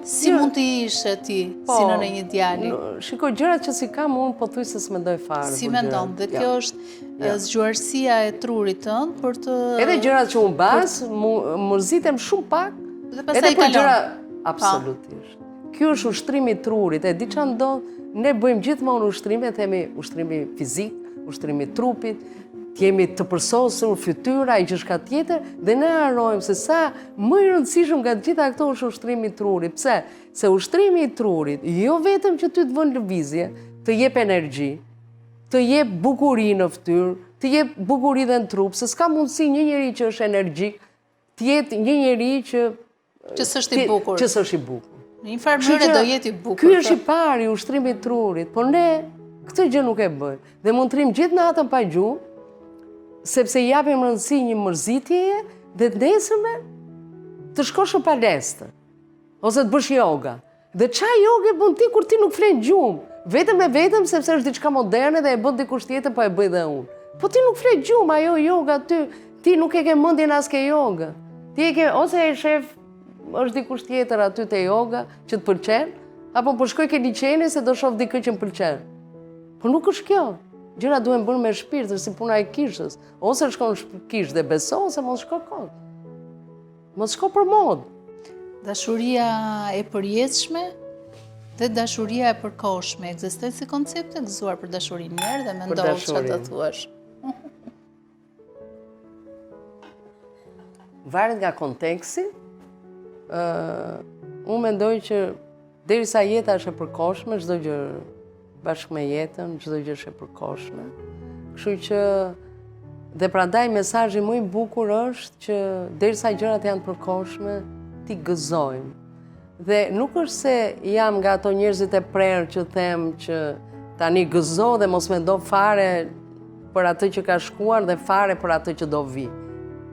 si mund të ishe ti si nën e një djali? Shiko, gjërat që si kam unë, po thuj se s'mendoj fare. Si mendon, dhe kjo është zgjuarësia e trurit tënd për të... Edhe gjërat që unë bas, mërzitem shumë pak, edhe për gjëra... Absolutisht. Kjo është ushtrimi i trurit, e di çfarë ndodh, ne bëjmë gjithmonë ushtrime, themi ushtrimi fizik, ushtrimi i trupit, të jemi të përsosur fytyra i gjithçka tjetër dhe ne harrojmë se sa më i rëndësishëm nga të gjitha këto është ushtrimi i trurit. Pse? Se ushtrimi i trurit jo vetëm që ty të vën lëvizje, të jep energji, të jep bukuri në fytyrë, të jep bukuri dhe në trup, se s'ka mundësi një njeri që është energjik, të jetë një njeri që s'është i bukur. Që s'është i bukur. Në një farë mënyrë do jetë i bukur. Ky është i pari, ushtrimi i trurit, por ne këtë gjë nuk e bëjmë. Dhe mund të rrim gjithë natën pa gjuhë, sepse i japim rëndësi një mërzitjeje dhe të nesërme të shkosh në palestër, ose të bësh yoga. Dhe çfarë joge bën ti kur ti nuk flen gjuhë? Vetëm e vetëm sepse është diçka moderne dhe e bën dikush tjetër, po e bëj dhe unë. Po ti nuk flet gjuhë, ajo yoga ti nuk e ke mendjen as ke yoga. Ti e ke ose e shef është dikush tjetër aty te yoga që të pëlqen, apo po shkoj ke liçeni se do shoh dikë që më pëlqen. Po nuk është kjo. Gjëra duhen bërë me shpirt, si puna e kishës. Ose shkon në kishë dhe beso, ose mos shko kot. Mos shko për modë. Dashuria e përjetshme dhe dashuria e përkohshme. Ekzistojnë si koncepte gëzuar për dashurinë njerë dhe mendoj çfarë do thuash. Varet nga konteksti. Unë mendoj që derisa jeta është e përkohshme, çdo gjë bashkë me jetën, çdo gjë është e përkohshme. Kështu që dhe prandaj mesazhi më i bukur është që derisa gjërat janë të përkohshme, ti gëzojmë. Dhe nuk është se jam nga ato njerëzit e prerë që them që tani gëzo dhe mos mendo fare për atë që ka shkuar dhe fare për atë që do vi.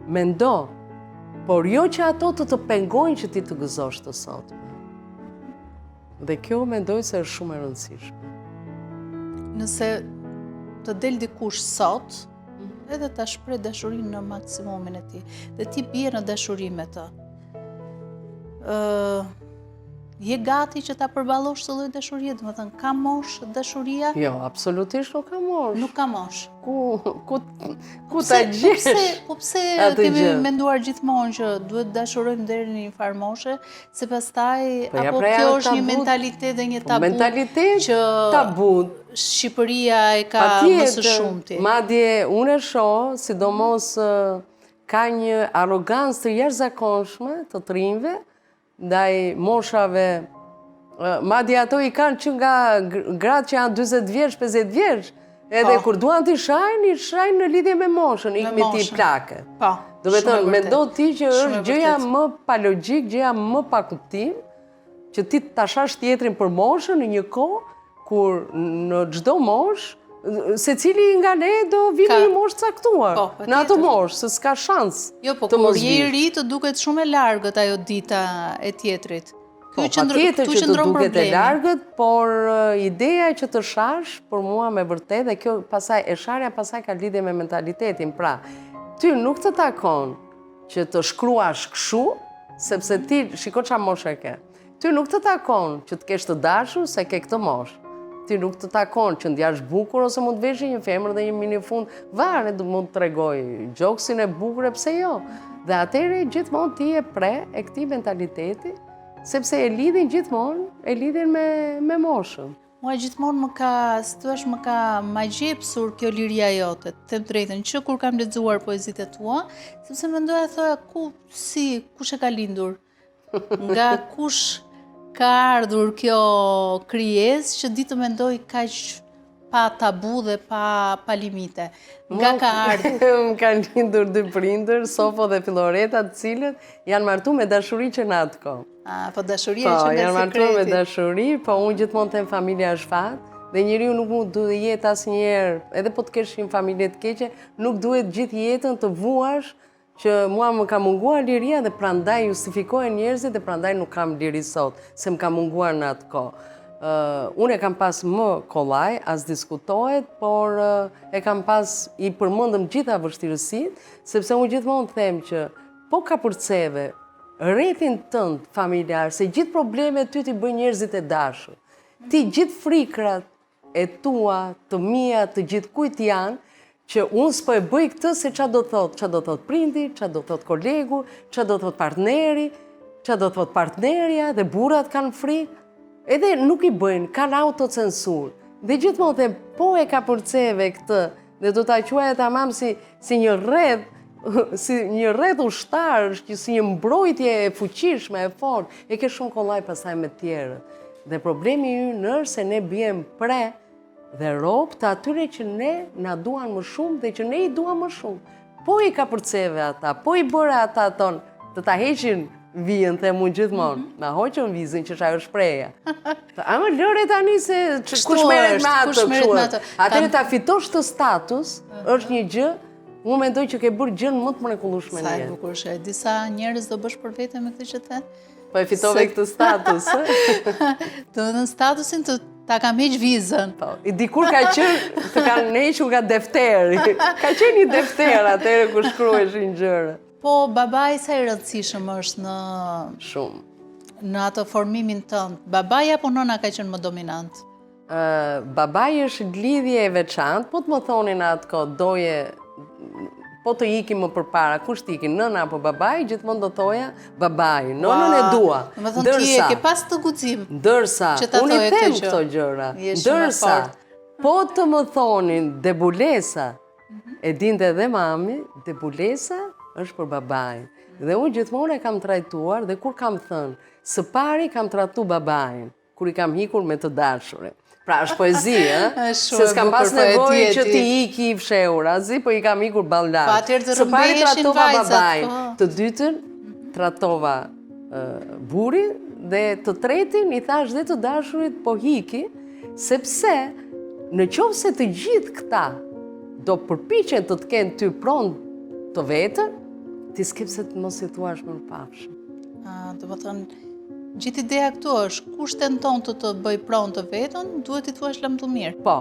Mendo, por jo që ato të pengojnë që ti të gëzosh të sotme. Dhe kjo mendoj se është shumë e rëndësishme. Nëse të del dikush sot, edhe ta shpreh dashurinë në maksimumin e tij, dhe ti bie në dashuri me të. Je gati që ta përballosh këtë lloj dashurie, domethënë ka moshë dashuria? Jo, absolutisht nuk ka moshë. Nuk ka moshë. Ku ta gjesh? Po pse kemi menduar gjithmonë që duhet dashurojmë deri në një farë moshe, se pastaj apo kjo është një mentalitet dhe një tabu. Mentalitet tabu. Shqipëria e ka më së shumti. Madje unë e shoh, sidomos ka një arrogancë të jashtëzakonshme të trinjve ndaj moshave. Madje ato i kanë që nga gratë që janë 40 vjeç, 50 vjeç. Edhe kur duan t'i shajnë në lidhje me moshën, ikmi ti plake. Do me thënë, mendo ti që është gjëja më pa logjik, gjëja më pa kuptim, që ti ta shash tjetrin për moshën në një kohë, kur në çdo moshë, secili nga ne do vinë një moshë caktuar. Në ato moshë, se s'ka shans. Jo, po kur je i ri të duket shumë e largët ajo dita e tjetrit. Po, patjetër që të duket e largët, por ideja që të shash, për mua me vërtet, dhe kjo pasaj, e sharja pasaj ka lidhje me mentalitetin. Pra, ty nuk të takon që të shkruash këshu, sepse ti, shiko qa moshë e ke. Ty nuk të takon që të kesh të dashur se ke këtë moshë. Ti nuk të takon që ndjash bukur ose mund të vesh një femër dhe një minifund. Varet, mund të tregoj gjoksin e bukur, pse jo. Dhe atëre gjithmonë ti e pre e këtij mentaliteti, sepse e lidhin gjithmonë, e lidhin me moshën. Mua gjithmonë më ka magjepsur kjo liria jote, të them drejtën, që kur kam lexuar poezitë tua, sepse mendoja thoya kush e ka lindur? Nga kush ka ardhur kjo krijesë që ditë mendoj kaq pa tabu dhe pa limite. Nga ka ardhur? Më kanë lindur dy prindër, Sofo dhe Filloreta, të cilët janë martuar me dashuri që në atë kohë. Po dashuria që nga sekreti. Janë martuar me dashuri, po unë gjithmonë them familja është fat, dhe njeriu nuk mund të jetë asnjëherë, edhe po të kesh një familje të keqe, nuk duhet gjithë jetën të vuash që mua më ka munguar liria dhe prandaj justifikohen njerëzit dhe prandaj nuk kam liri sot, se më ka munguar në atë kohë. Unë e kam pas më kollaj, as diskutohet, por e kam pas i përmendëm gjitha vështirësitë, sepse unë gjithmonë them që po ka përceve rrethin tënd familjar, se gjithë problemet ty t'i bëjnë njerëzit e dashur. Ti gjithë frikrat e tua, të mia, të gjithë kujt janë, që unë s'po e bëj këtë se qa do thot prindi, qa do thot kolegu, qa do thot partneri, qa do thot partnerja, dhe burrat kanë frikë, edhe nuk i bëjnë, kanë autocensur. Dhe gjithmonë them, po e ka përceve këtë dhe do ta quaja tamam si një rreth, si një rreth ushtar, si një mbrojtje e fuqishme, e fortë, e ke shumë kollaj pastaj me tjerët. Dhe problemi ynë është se ne bijem pre dhe rob të atyre që ne na duan më shumë dhe që ne i duam më shumë. Po i ka përceve ata, po i bëre ata tonë të ta heqin vijën të mund gjithmonë. Na hoqën vizin që ajo shpreja. A më lëre tani se kush merret me atë. Atëherë ta fitosh të status është një gjë. Unë mendoj që ke bërë gjën më të mrekullueshme në jetë. Sa e bukur është. Disa njerëz do bësh për vete me këtë që the. Po e fitove këtë status. Domethënë statusin ta kam heq vizën. Po, i dikur ka qenë të kanë hequr nga defteri. Ka qenë një defter atëherë ku shkruheshin gjëra. Po babai sa i rëndësishëm është në atë formimin tënd. Babai apo nëna ka qenë më dominant? Babai është lidhje e veçantë, po të më thonin atë kohë doje po të ikim më përpara, kush t'ikin, nëna apo babai, gjithmonë do thoja babai, nënën e dua. Më thonë ti e ke pas të guxim. Ndërsa, unë i them këto gjëra. Ndërsa, po të më thonin debulesa, e dinte edhe mami, debulesa është për babai. Dhe unë gjithmonë e kam trajtuar dhe kur kam thënë, së pari kam trajtu babain, kur i kam hikur me të dashurin. Pra është poezi, se s'kam pas nevojë që ti iki i fshehur, azi, po i kam ikur ballar. Së pari tratova babain, të dytën tratova burin dhe të tretin i thash dhe të dashurit po hiki, sepse në qoftë se të gjithë këta do përpiqen të kenë ty pronë të vetën, ti s'ke pse të mos i thuash më pafshëm. Do të thonë, gjithë ideja këtu është, kush tenton të bëj pronë të vetën, duhet i thuash lam të mirë. Po,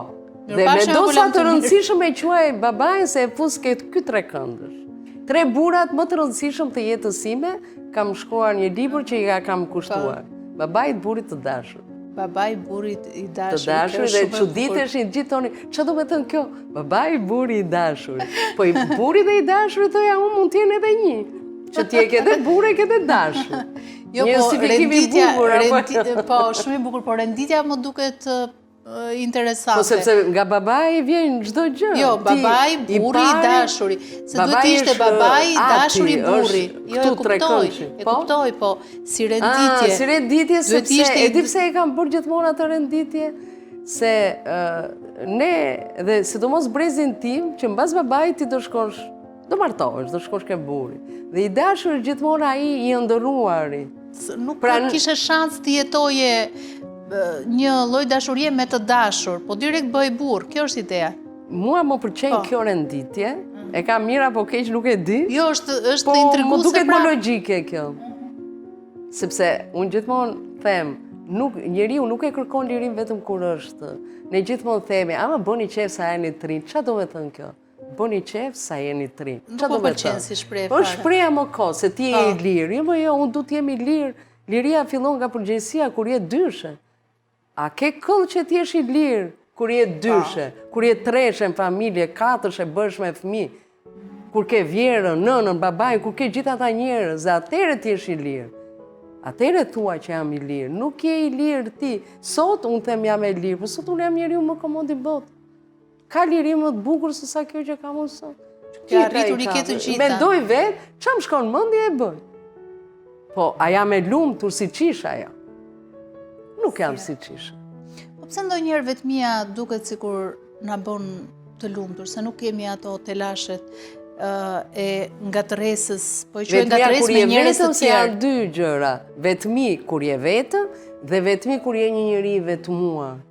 dhe me do sa të rëndësishëm e quaj babain se e fus këtë 3 këndësh. 3 burat më të rëndësishëm të jetës sime, kam shkruar një libër që i kam kushtuar. Babai i burit të dashur. Babai i burit i dashur. Të dashur dhe çuditeshin gjithë toni. Çfarë do të thënë kjo? Babai i burit i dashur. Po i burit dhe i dashur thoya unë mund të jenë edhe një. Që ti e ke dhe burë e ke dhe dashur. Jo, po, shumë i bukur, por renditja më duket interesante. Po sepse nga babai vjen çdo gjë. Jo, babai, burri, dashuri. Se duhet të ishte babai, dashuri, burri. Jo, e kuptoj, po, si renditje. Si renditje, sepse e di pse e kam bërë gjithmonë atë renditje, se ne, dhe sidomos brezin tim, që mbas babait ti do shkosh, do martohesh, do shkosh ke burri. Dhe i dashur gjithmonë ai i ëndërruari. Nuk kishe shans të jetoje një lloj dashurie me të dashur, po direkt bëj burr, kjo është ideja. Mua më pëlqen kjo renditje, e kam mirë apo keq nuk e di. Jo, është intriguese. Po më duket më logjike kjo. Sepse unë gjithmonë them, njeriu nuk e kërkon lirin vetëm kur është. Ne gjithmonë themi, ama bëni qef sa jeni të rinj. Çfarë do të thënë kjo? Bëni qef sa jeni të rinj. Nuk po pëlqen si shprehje. Po shpreha më kohë se ti je i lirë. Jo, unë du të jem i lirë. Liria fillon nga përgjegjësia kur je dyshe. A ke këllë që ti jesh i lirë kur je dyshe, kur je treshe në familje, 4 bësh me fëmijë, kur ke vjerën, nënën, babain, kur ke gjithë ata njerëz, atëherë ti jesh i lirë. Atëherë thua që jam i lirë. Nuk je i lirë ti. Sot unë them jam e lirë, por sot unë jam njeriu më komod i botë. Ka liri më të bukur se sa kjo që kam unë sot. Ti arritur i ke të gjitha. Mendoj vetë, çam shkon mendja e bëj. Po, a jam e lumtur si qisha ja? Nuk jam si qisha. Po pse ndonjëherë vetmia duket sikur na bën të lumtur, se nuk kemi ato telashet e ngatërresës, po i quajmë ngatërresë me njerëz të tjerë. Janë 2 gjëra, vetmi kur je vetëm dhe vetmi kur je një njeri i vetmuar.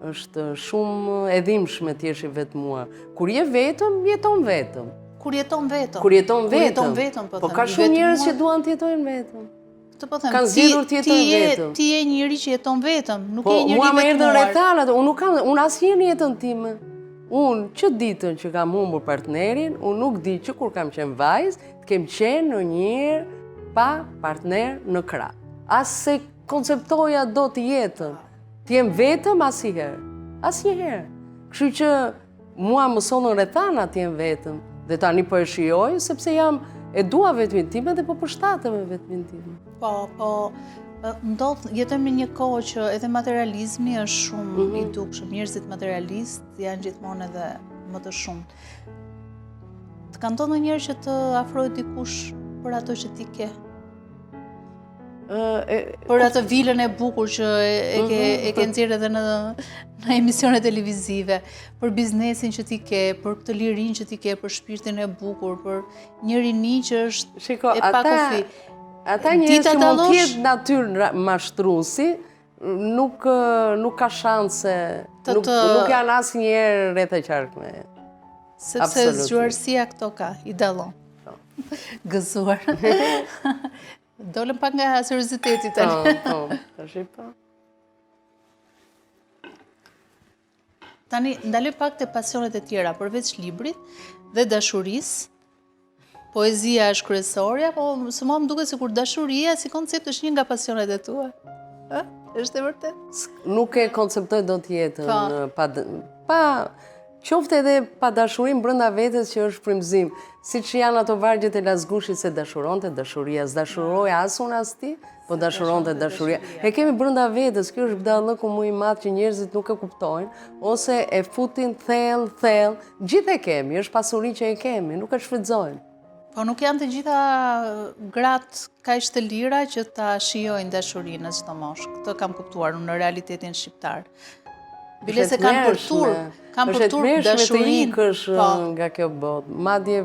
Është shumë e dhimbshme të jesh i vetmuar. Kur je vetëm, jeton vetëm. Kur jeton vetëm. Kur jeton vetëm. Po ka shumë njerëz që duan të jetojnë vetëm. Të po them, kanë zgjedhur të jetojnë vetëm. Ti je njëri që jeton vetëm, nuk je njëri vetmuar. Po mua më erdhën rrethanat, unë asnjë në jetën time. Unë që ditën që kam humbur partnerin, unë nuk di që kur kam qenë vajzë, të kem qenë ndonjëherë pa partner në krah. As se konceptoja do të jetën. Të jem vetëm asnjëherë. Kështu që mua më sonë rrethana të jem vetëm. Dhe tani po e shijoj sepse e dua vetmin time dhe po përshtatem me vetmin time. Po, jetojmë në një kohë që edhe materializmi është shumë i dukshëm. Njerëzit materialistë janë gjithmonë edhe më të shumë. Të ka ndodhur ndonjëherë që të afrohet dikush për ato që ti ke? Për atë vilën e bukur që e ke nxjerrë edhe në emisione televizive, për biznesin që ti ke, për këtë lirinë që ti ke, për shpirtin e bukur, për një rini që është e pakufi. Ata njerëz që mund të jetë natyrë mashtruesi, nuk ka shanse, nuk janë asnjëherë rreth e qarkme. Sepse zgjuarësia këto ka, i dallon. Gëzuar. Dolëm pak nga serioziteti tani. Tani, ndaloj pak te pasionet e tjera, përveç librit dhe dashurisë. Poezia është kryesorja, po së më duket sikur dashuria si koncept është një nga pasionet e tua. Është e vërtet? Nuk e konceptoj dot jetën pa qoftë edhe pa dashurim brenda vetes që është frymëzim, siç janë ato vargjet e Lazgushit se dashuronte dashuria, s'dashuroj as unë as ti, po dashuronte dashuria. E kemi brenda vetes, ky është budallëku më i madh që njerëzit nuk e kuptojnë, ose e futin thellë, gjithë e kemi, është pasuri që e kemi, nuk e shfrytëzojnë. Po nuk janë të gjitha gratë kaq të lira që ta shijojnë dashurinë në çdo moshë. Këtë kam kuptuar në realitetin shqiptar. Bile se kanë përtur dashurinë nga kjo botë. Madje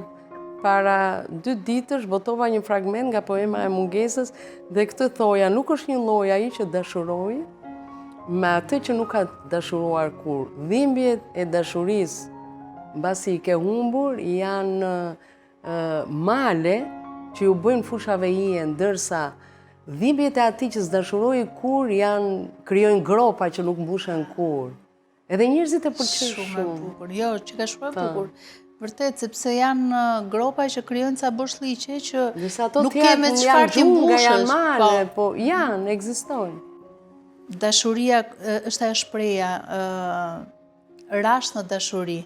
para 2 ditësh botova një fragment nga poema e Mungesës dhe këtë thoja, nuk është një lloj ai që dashuroi me atë që nuk ka dashuruar kur. Dhimbjet e dashurisë mbasi i ke humbur janë male që ju bëjnë fushave ije, ndërsa dhimbjet e atij që s'dashuroi kur krijojnë gropa që nuk mbushen kur. Edhe njerëzit e pëlqejnë shumë e bukur. Jo, që ka shumë e bukur. Vërtet, sepse janë gropa që krijojnë ca boshllëqe që nuk ke me çfarë ti mbushësh. Janë male, po janë, ekzistojnë. Dashuria është ajo shpreha, rash në dashuri.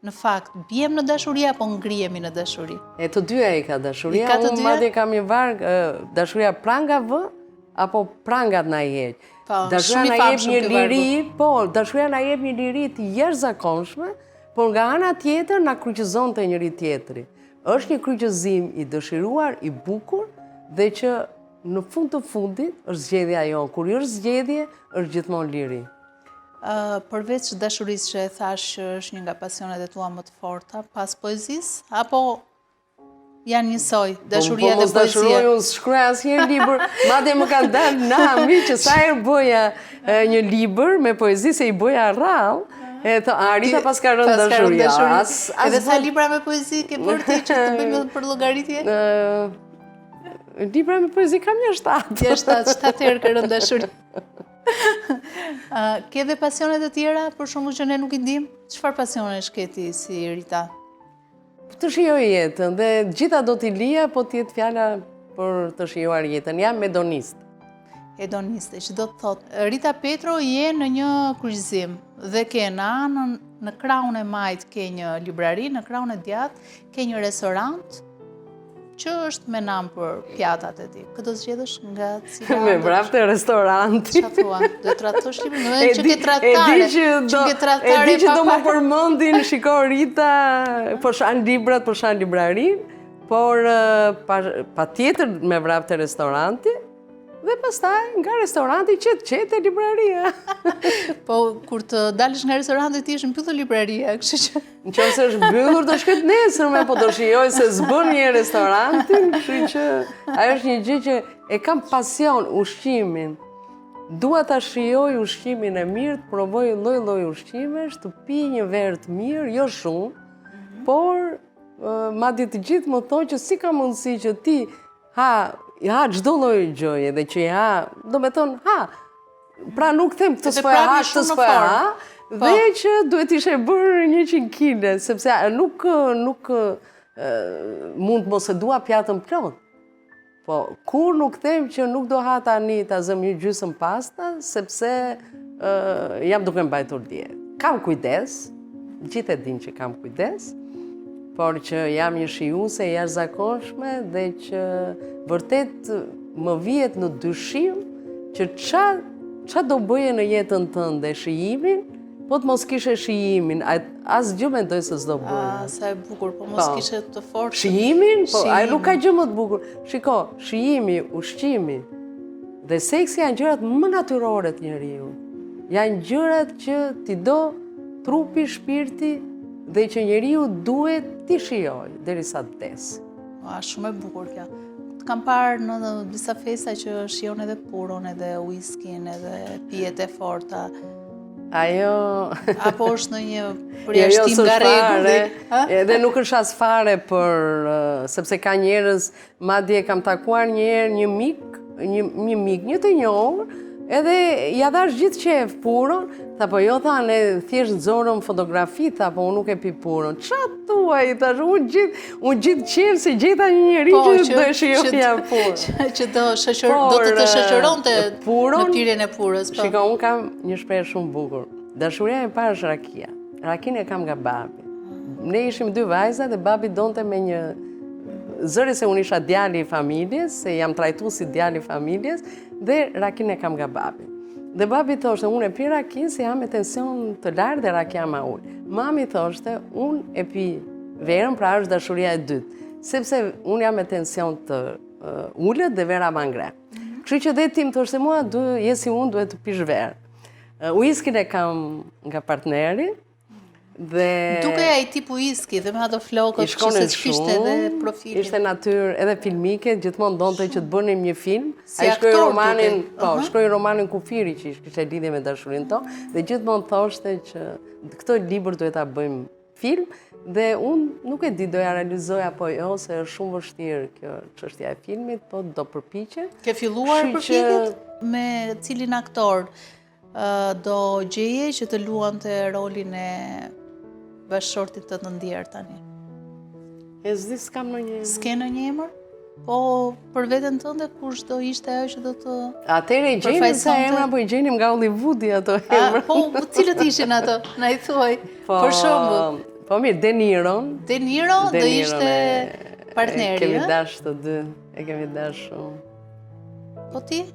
Në fakt, bjem në dashuri apo ngrihemi në dashuri? E të dyja i ka dashuria, unë madje kam një varg, dashuria pranga vë, apo prangat na i heq. Dashuria na jep një liri, po, dashuria na jep një liri të jashtëzakonshme, por nga ana tjetër na kryqëzon te njëri tjetri. Është një kryqëzim i dëshiruar, i bukur, dhe që në fund të fundit është zgjedhja jonë. Kur është zgjedhje, është gjithmonë liri. Përveç dashurisë që e thash që është një nga pasionet e tua më të forta, pas poezisë, apo janë njësoj, dashuria dhe poezia? Po mos dashuroj, unë s'shkruaj asnjë libër, madje më kanë dalë nami që sa herë bëja një libër me poezi se i bëja rrallë, Arita pas ka rënë dashuria. Edhe sa libra me poezi ke bërë ti që të bëjmë për llogaritje? Libra me poezi kam një 7. 7 herë ka rënë dashuria. Ke dhe pasionet e tjera, për shembull që ne nuk i dim? Çfarë pasionesh ke ti si Rita? Të shijoj jetën dhe gjitha do t'i lija, po t'jetë fjala për të shijuar jetën. Jam hedoniste. Hedoniste, që do të thotë. Rita Petro je në një kryqëzim dhe ke në krahun e majt ke një librari, në krahun e djathtë ke një restorant që është me nam për pjatat e ti. Këtë do zgjedhësh nga cilat? Me vrapë të restoranti. Qa thua? Do të tratosh librin? Në që ke tratare. E di që do më përmendin, shiko Rita, po shan librat, po shan librarin, por pa tjetër me vrapë të restoranti, dhe pastaj nga restoranti qetë libraria. Po, kur të dalësh nga restoranti ti është mbyllur libraria, kështu që... Nëse është mbyllur, do shkojt nesër, po do shijoj se s'bën një restorantin, kështu që ajo është një gjë që e kam pasion ushqimin. Dua ta shijoj ushqimin e mirë, të provoj lloj-lloj ushqimesh, të pi një verë të mirë, jo shumë, por madje të gjithë më thonë që si ka mundësi që ti ha çdo lloj gjëje dhe që do me thonë pra nuk them këtë s'po ha, këtë s'po ha, dhe që duhet ishe bërë 100 kg, sepse nuk mund mos e dua pjatën plot. Po, kur nuk them që nuk do ha tani ta zëm një gjysmë pasta, sepse jam duke mbajtur dietë. Kam kujdes, gjithë e din që kam kujdes, por që jam një shijuese e jashtëzakonshme dhe që vërtet më vihet në dyshim që qa do bëje në jetën tënde shijimin, po Po të mos kishe shijimin, as gjë mendoj se s'do bëj. Sa e bukur, po mos kishe të fortë. Shijimin? Po, ai nuk ka gjë më të bukur. Shiko, shijimi, ushqimi dhe seksi janë gjërat më natyrore të njeriu. Janë gjërat që ti do trupi, shpirti dhe që njeriu duhet t'i shijoj derisa të vdes. Shumë e bukur kjo. Kam parë në disa festa që shijon edhe puron, edhe whiskin, edhe pijet e forta. Ajo... Apo është në një përjashtim nga rregulli? Edhe nuk është as fare sepse ka njerëz, madje kam takuar një mik, një të njohur, edhe ja dash gjithë qef puron, tha po jo tha, ne thjesht zorëm fotografi, tha po unë nuk e pi puron. Qa tuaj, thash, unë gjithë qef se gjitha një njeri që do shijoja puron. Që do të të shoqëronte në pirjen e purës. Shiko, unë kam një shprehje shumë bukur. Dashuria e parë është rakia. Rakin e kam nga babi. Ne ishim 2 vajza dhe babi donte me një zëri se unë isha djali i familjes, se jam trajtu si djali i familjes, dhe rakin e kam nga babi. Dhe babi thoshte, unë e pi rakin se jam me tension të lartë dhe rakja ma ullë. Mami thoshte, unë e pi verën, pra është dashuria e dytë, sepse unë jam me tension të ullët dhe vera ma ngre. Kështu që dhe tim thoshte, mua, jesi unë duhet të pish verë. Whiskin e kam nga partneri, duke ai tipu whisky dhe me ato flokët që se kishte edhe profilin. Ishte natyrë edhe filmike, gjithmonë donte që të bënim një film. Ai shkroi romanin Kufiri që kishte lidhje me dashurinë tonë dhe gjithmonë thoshte që këtë libër duhet ta bëjmë film dhe unë nuk e di doja realizoj apo jo, se është shumë vështirë kjo çështja e filmit, po do përpiqem. Ke filluar përpjekjet? Me cilin aktor do gjeje që të luante rolin e bashkëshortit të ndjerë tani? E s'di s'kam në një... S'ke në një emër? Po për veten tënde, kush do ishte ajo që do të... Atëre i gjenim sa emra, po i gjenim nga Hollywoodi ato emra. Po cilët ishin ato? Na i thuaj, për shembull. Po mirë, De Niro. De Niro do ishte partneri, e? Kemi dash të dy, e kemi dash shumë. Po ti?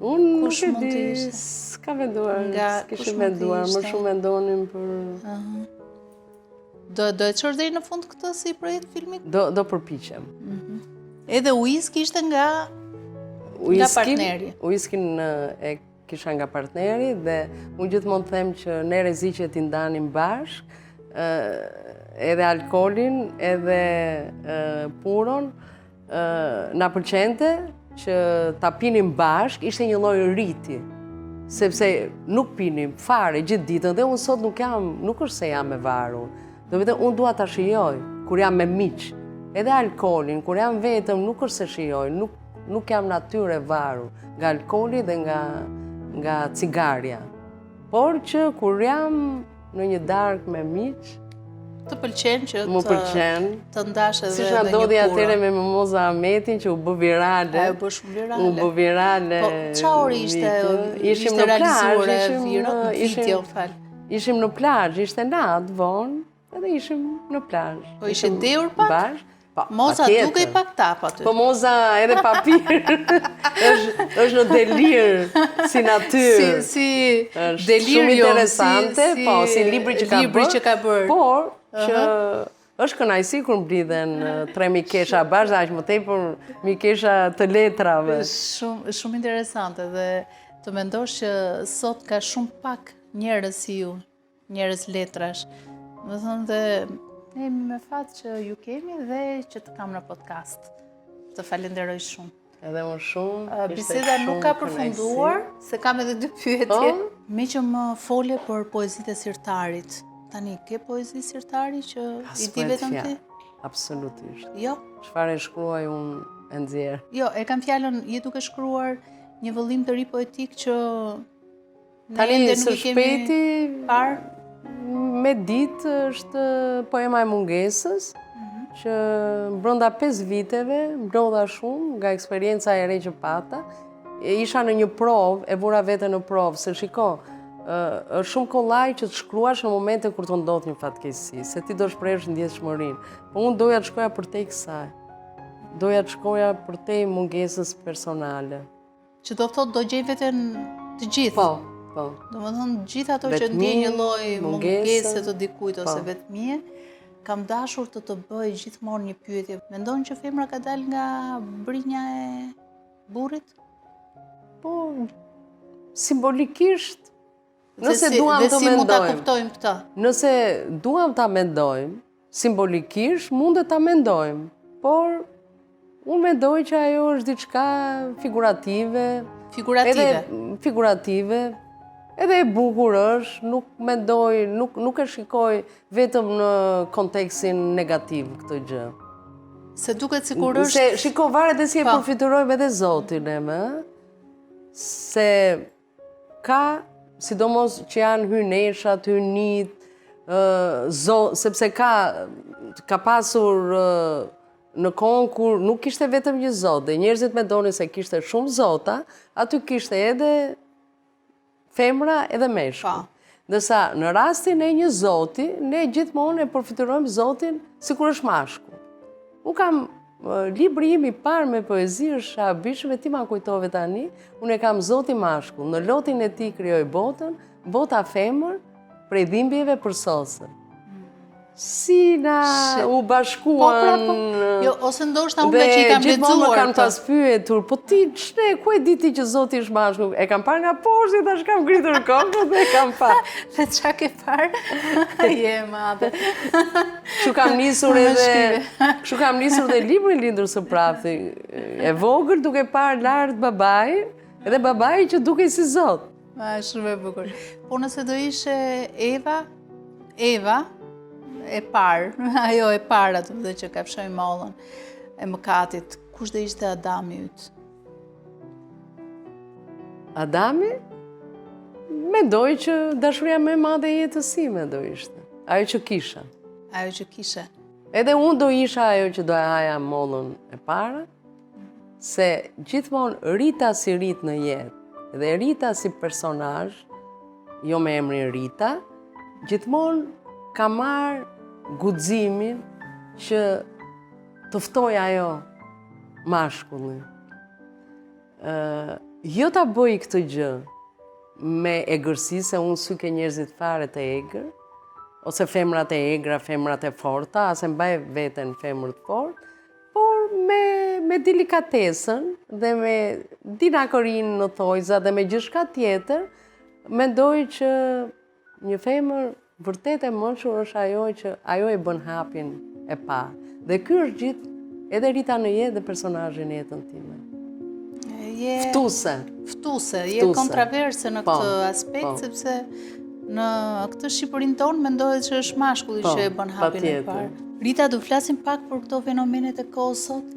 Unë nuk e di, s'ka venduar, s'kishim venduar, më shumë vendonim për... Do e qërë deri në fund këtë si projekt filmik? Do përpiqem. Edhe whisky ishte nga partneri? Whiskin e kisha nga partneri dhe unë gjithmonë them që ne rreziqet i ndanim bashk, edhe alkolin, edhe puron, na pëlqente, që ta pinim bashk, ishte një lloj riti, sepse nuk pinim fare gjithë ditën dhe unë sot nuk është se jam e varur. Do vetëm unë dua ta shijoj kur jam me miq. Edhe alkolin, kur jam vetëm nuk është se shijoj, nuk jam natyrë e varur nga alkoli dhe nga cigaria. Por që kur jam në një darkë me miq, të pëlqen që të ndash edhe si shna dodi atere me Moza Ahmetin që u bë virale. U bë shumë virale. U bë virale. Po, qa ori ishte realizuar e video, fal? Ishim në plazh, ishte natë vonë, edhe ishim në plazh. Po ishe deur pak? Moza duke i pak tap aty. Po Moza edhe papir. është në delir, si natyrë. Si delirium. Shumë interesante, po, si libri që ka bërë. Por, që është kënaqësi kur mblidhen 3.000 kesha bashkë, aq më tepër mi kesha të letrave. Shumë interesante dhe të mendosh që sot ka shumë pak njerëz si ju, njerëz letrash. Më thënë dhe jemi me fat që ju kemi dhe që të kam në podcast. Të falenderoj shumë. Edhe më shumë. Biseda nuk ka përfunduar, se kam edhe 2 pyetje. Me që më fole për poezitë e Sirtarit. Tani, ke poezi Sirtari që i di vetëm ti? Absolutisht. Jo? Çfarë e shkruaj unë e nxjerr? Jo, e kam fjalën, je duke shkruar një vëllim të ri poetik që tani së shpejti parë. Me ditë është poema e mungesës, që brenda 5 viteve mblodha shumë nga eksperienca e re që pata. Isha në një provë, e vura vete në provë, se shiko, është shumë kollaj që të shkruash në momente kur të ndodh një fatkeqësi, se ti do shprehësh ndjeshmërinë. Po unë doja të shkoja përtej kësaj. Doja të shkoja përtej mungesës personale. Që do thotë do gjej veten të gjithë. Po, Domethënë gjithë ato që ndjen një lloj mungese të dikujt ose vetmie, kam dashur të bëj gjithmonë një pyetje. Mendon që femra ka dalë nga brinja e burrit? Po, simbolikisht, nëse duam dhe të si mund ta mendojmë. kuptojmë këtë? Nëse duam ta mendojmë, simbolikisht mundet ta mendojmë, por unë mendoj që ajo është diçka figurative. Edhe e bukur është, nuk mendoj, nuk e shikoj vetëm në kontekstin negativ këtë gjë. Se duket sikur është... Se shiko varet dhe si e përfiturojmë edhe Zotin se ka, sidomos që janë hyneshat, hynit, sepse ka pasur në kohën kur nuk kishte vetëm një Zot, dhe njerëzit mendonin se kishte shumë Zota, aty kishte edhe femra edhe meshkuj. Ndërsa në rastin e një Zoti, ne gjithmonë e përfiturojmë Zotin sikur është mashkull. Unë kam libri im i parë me poezi është Shabishme, ti ma kujtove tani, unë e kam Zoti mashkull. Në lotin e tij krijoi botën, bota femër, prej dhimbjeve për sosën. Si na u bashkuan... Jo, ose ndoshta unë që i kam gjithmonë më lexuar. kanë pas pyetur, po ti ku e di ti që Zoti është mashkull? E kam parë nga poshtë, tash kam ngritur kokën dhe e kam parë. Dhe çka ke parë? Je madhe. Kështu kam nisur dhe librin Lindur së Prafti. E vogël duke parë lart babai, edhe babai që dukej si Zot. Shumë e bukur. Po nëse do ishe Eva, e parë, ajo e para të dhe që ka fshoj mollën e mëkatit, kush do ishte Adami yt? Adami? Mendoj që dashuria më e madhe e jetës sime do ishte. Ajo që kisha. Ajo që kishe. Edhe unë do isha ajo që do e haja mollën e para, se gjithmonë rita si rit në jetë, dhe rita si personazh, jo me emrin Rita, gjithmonë ka marrë guximin që të ftoj ajo mashkullin. Jo ta bëj këtë gjë me egërsi, se unë syke njerëzit fare të egër, ose femrat e egra, femrat e forta, ase mbaj veten femër të fort, por me delikatesën dhe me dinakërinë në thojza dhe me gjithçka tjetër, mendoj që një femër vërtet e mençur është ajo që ajo e bën hapin e parë. Dhe ky është gjithë edhe Rita në jetë dhe personazhi në jetën time. Ftuese, je kontraverse në këtë aspekt, sepse në këtë Shqipërinë tonë mendohet që është mashkulli që e bën hapin e parë. Rita, do flasim pak për këto fenomenet e kohës sot.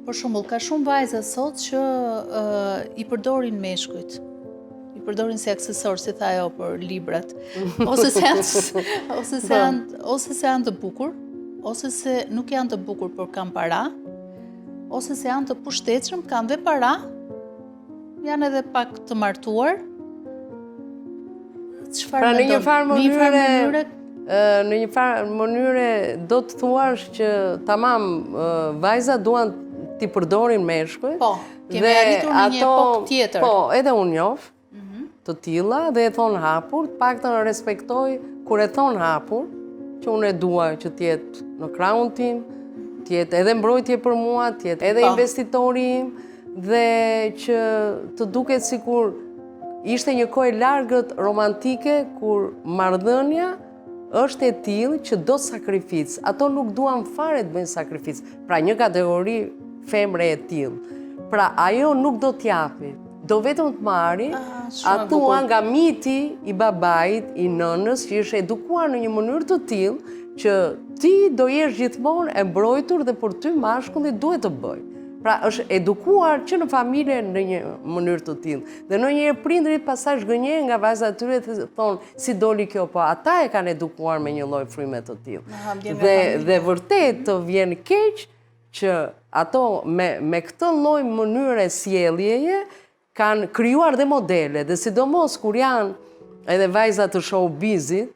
Për shembull, ka shumë vajza sot që i përdorin meshkujt. I përdorin si aksesor, si tha ajo për librat. Ose se janë të bukur, ose se nuk janë të bukur por kanë para, ose se janë të pushtetshëm, kanë dhe para, janë edhe pak të martuar. Pra në një farë mënyre do të thuash që tamam vajza duan t'i përdorin meshkuj. Po, kemi arritur në një epokë tjetër. Po, edhe unë njoh të tilla dhe e thon hapur, paktën respektoj kur e thon hapur, që unë e dua që t'jetë në krahun tim, t'jetë edhe mbrojtje për mua, t'jetë edhe investitori im, dhe që të duket sikur ishte një kohë e largët romantike kur marrëdhënia është e tillë që do sakrificë. Ato nuk duan fare të bëjnë sakrificë. Pra një kategori femre e tillë. Pra ajo nuk do t'japi. Do vetëm të marri atua nga miti i babait, i nënës, që është edukuar në një mënyrë të tillë që ti do jesh gjithmonë e mbrojtur dhe për ty mashkulli duhet të bëj. Pra është edukuar që në familje në një mënyrë të tillë. Dhe ndonjëherë prindrit pastaj zgënjejnë nga vajzat e tyre dhe thonë si doli kjo, po ata e kanë edukuar me një lloj fryme të tillë. Dhe vërtet të vjen keq që ato me këtë lloj mënyre sjelljeje kanë krijuar dhe modele, dhe sidomos kur janë edhe vajzat të showbizit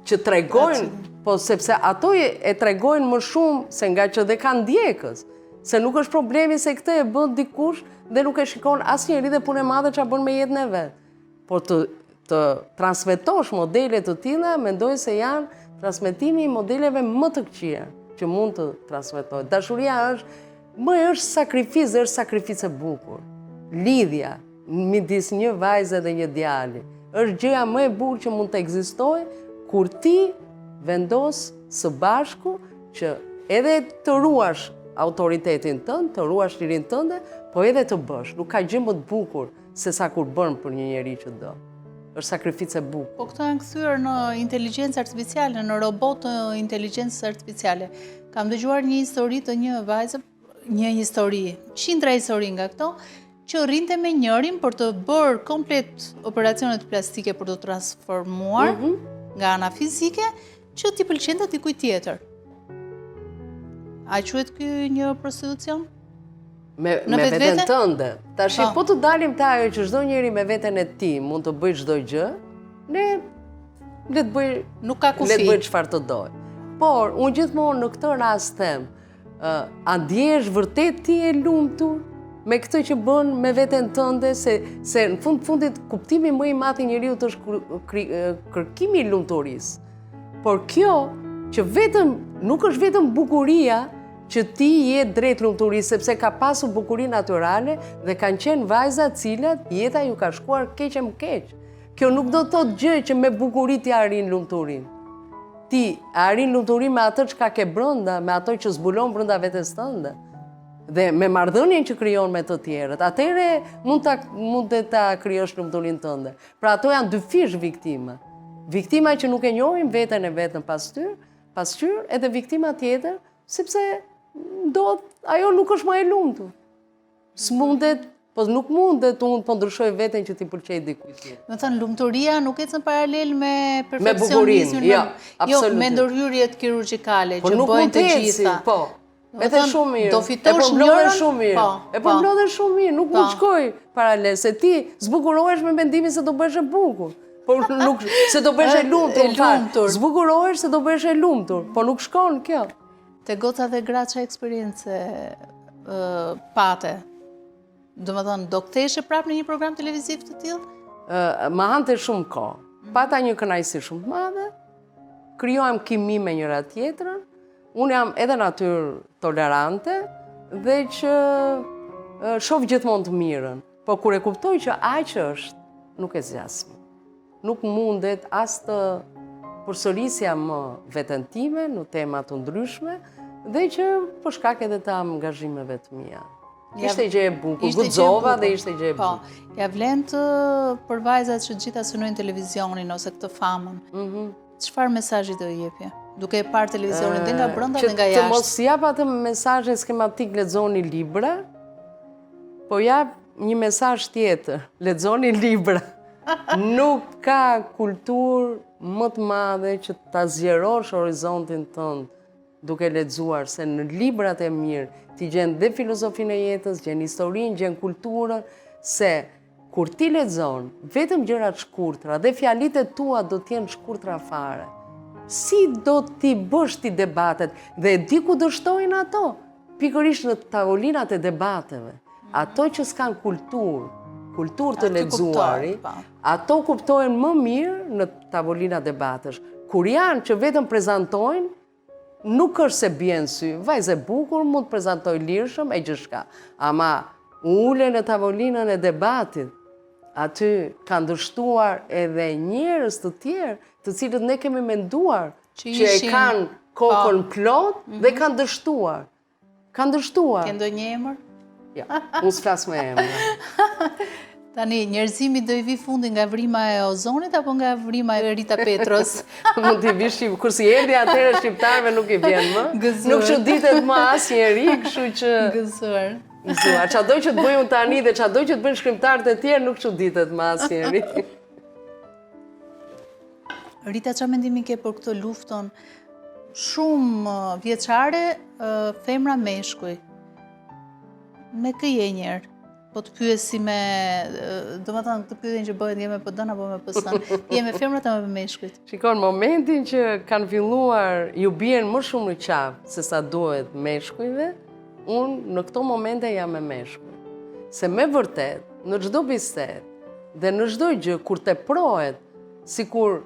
që tregojnë, po sepse ato e tregojnë më shumë se nga që dhe kanë ndjekës. Se nuk është problemi se këtë e bën dikush dhe nuk e shikon asnjëri dhe punë e madhe ç'a bën me jetën e vet. Por të të transmetosh modele të tilla, mendoj se janë transmetimi i modeleve më të këqija që mund të transmetohet. Dashuria është sakrificë e bukur. Lidhja midis një vajze dhe një djali është gjëja më e bukur që mund të ekzistojë kur ti vendos së bashku që edhe të ruash autoritetin tënd, të ruash lirinë tënde, po edhe të bësh. Nuk ka gjë më të bukur se sa kur bën për një njeri që do. Është sakrificë e bukur. Po këto janë kthyer në inteligjencë artificiale, në robot të inteligjencës artificiale. Kam dëgjuar një histori të një vajze, qindra histori nga këto, që rrinte me njërin për të bërë komplet operacionet plastike për të transformuar nga ana fizike, që t'i pëlqente dikujt tjetër. A quhet ky një prostitucion? Me veten tënde. Tash po të dalim te ajo që çdo njeri me veten e tij mund të bëjë çdo gjë, le të bëj, nuk ka kufi. Le të bëj çfarë të doj. Por unë gjithmonë në këtë rast them, a ndjehesh vërtet ti e lumtur me këtë që bën me veten tënde, se në fundit kuptimi më i madh i njeriu është kërkimi i lumturisë. Por kjo që nuk është vetëm bukuria që ti je drejt lumturisë, sepse ka pasur bukuri natyrale dhe kanë qenë vajza cilat jeta ju ka shkuar keq e më keq. Kjo nuk do të thotë gjë që me bukuri ti arrin lumturinë. Ti arrin lumturinë me atë çka ke brenda, me ato që zbulon brenda vetes tënde. Dhe me marrëdhënien që krijon me të tjerët, atëherë mund të ta krijosh lumturinë tënde. Pra ato janë dy fish viktima. Viktima që nuk e njohin veten e vetën pasqyr, edhe viktima tjetër, sepse ajo nuk është më e lumtur. S'mundet, po nuk mundet unë po ndryshoj veten që ti pëlqej dikujt tjetër. Do të thënë lumturia nuk ecën paralel me perfekcionizmin, jo me ndërhyrjet kirurgjikale që bëjnë të gjitha. Po. Edhe shumë mirë. Do fitosh njërën shumë mirë. E përmblodhen shumë mirë, nuk mund shkoj paralel se ti zbukurohesh me mendimin se do bëhesh e bukur. Por nuk se do bëhesh e lumtur. Zbukurohesh se do bëhesh e lumtur, po nuk shkon kjo. Te goca dhe gra çfarë eksperiencë pate? Domethënë, do ktheheshe prapë në një program televiziv të tillë? Ma hante shumë kohë. Pata një kënaqësi shumë të madhe. Krijohem kimi me njëra tjetrën. Unë jam edhe natyrë tolerante dhe që shoh gjithmonë të mirën. Po kur e kuptoj që aq është, nuk e zgjas më. Nuk mundet as të përsërisja më veten time në tema të ndryshme dhe që për shkak edhe të angazhimeve të mia. Ishte gjë e bukur, guxova dhe ishte gjë e bukur. Po, ja vlen të për vajzat që gjitha synojnë televizionin ose këtë famën. Çfarë mesazhi do i jepje? Duke e parë televizionin dhe nga brenda dhe nga jashtë. Të mos jap atë mesazhin skematik lexoni libra, po jap një mesazh tjetër, lexoni libra. Nuk ka kulturë më të madhe që ta zgjerosh horizontin tënd duke lexuar, se në librat e mirë ti gjen dhe filozofinë e jetës, gjen historinë, gjen kulturën, se kur ti lexon vetëm gjërat shkurtra dhe fjalitë tua do të jenë shkurtra fare. Si do ti bësh ti debatet dhe di ku dështojnë ato? Pikërisht në tavolinat e debateve. Ato që s'kan kulturë të lexuari, ato kuptojnë më mirë në tavolina debatesh. Kur janë që vetëm prezantojnë, nuk është se bien sy. Vajzë e bukur mund të prezantoj lirshëm e gjithçka. Ama ule në tavolinën e debatit, aty kanë dështuar edhe njerëz të tjerë, të cilët ne kemi menduar që e kanë kokën plot dhe kanë dështuar. Kanë dështuar. Ke ndonjë emër? Ja, unë s'flas me emra. Tani, njerëzimi do i vi fundi nga vrima e ozonit apo nga vrima e Rita Petros? Mund t'i vi shqip, kur si erdhi atëherë shqiptarëve nuk i vjen më. Nuk çuditet më asnjëri, kështu që gëzuar. Çado që të bëj unë tani dhe çado që të bëjnë shkrimtarët e tjerë nuk çuditet më asnjëri. Rita, çfarë mendimi ke për këtë luftën shumë vjeçare femra meshkuj? Me kë je njerë? Po të pyesi me, do më thënë, të pyetjen që bëhet je me PD-n apo me PS-n, je me femrat apo me meshkujt? Shikon, momentin që kanë filluar, ju bien më shumë në qafë se sa duhet meshkujve, unë në këto momente jam me meshkuj. Se me vërtet, në çdo bisedë, Dhe në çdo gjë, kur teprohet, sikur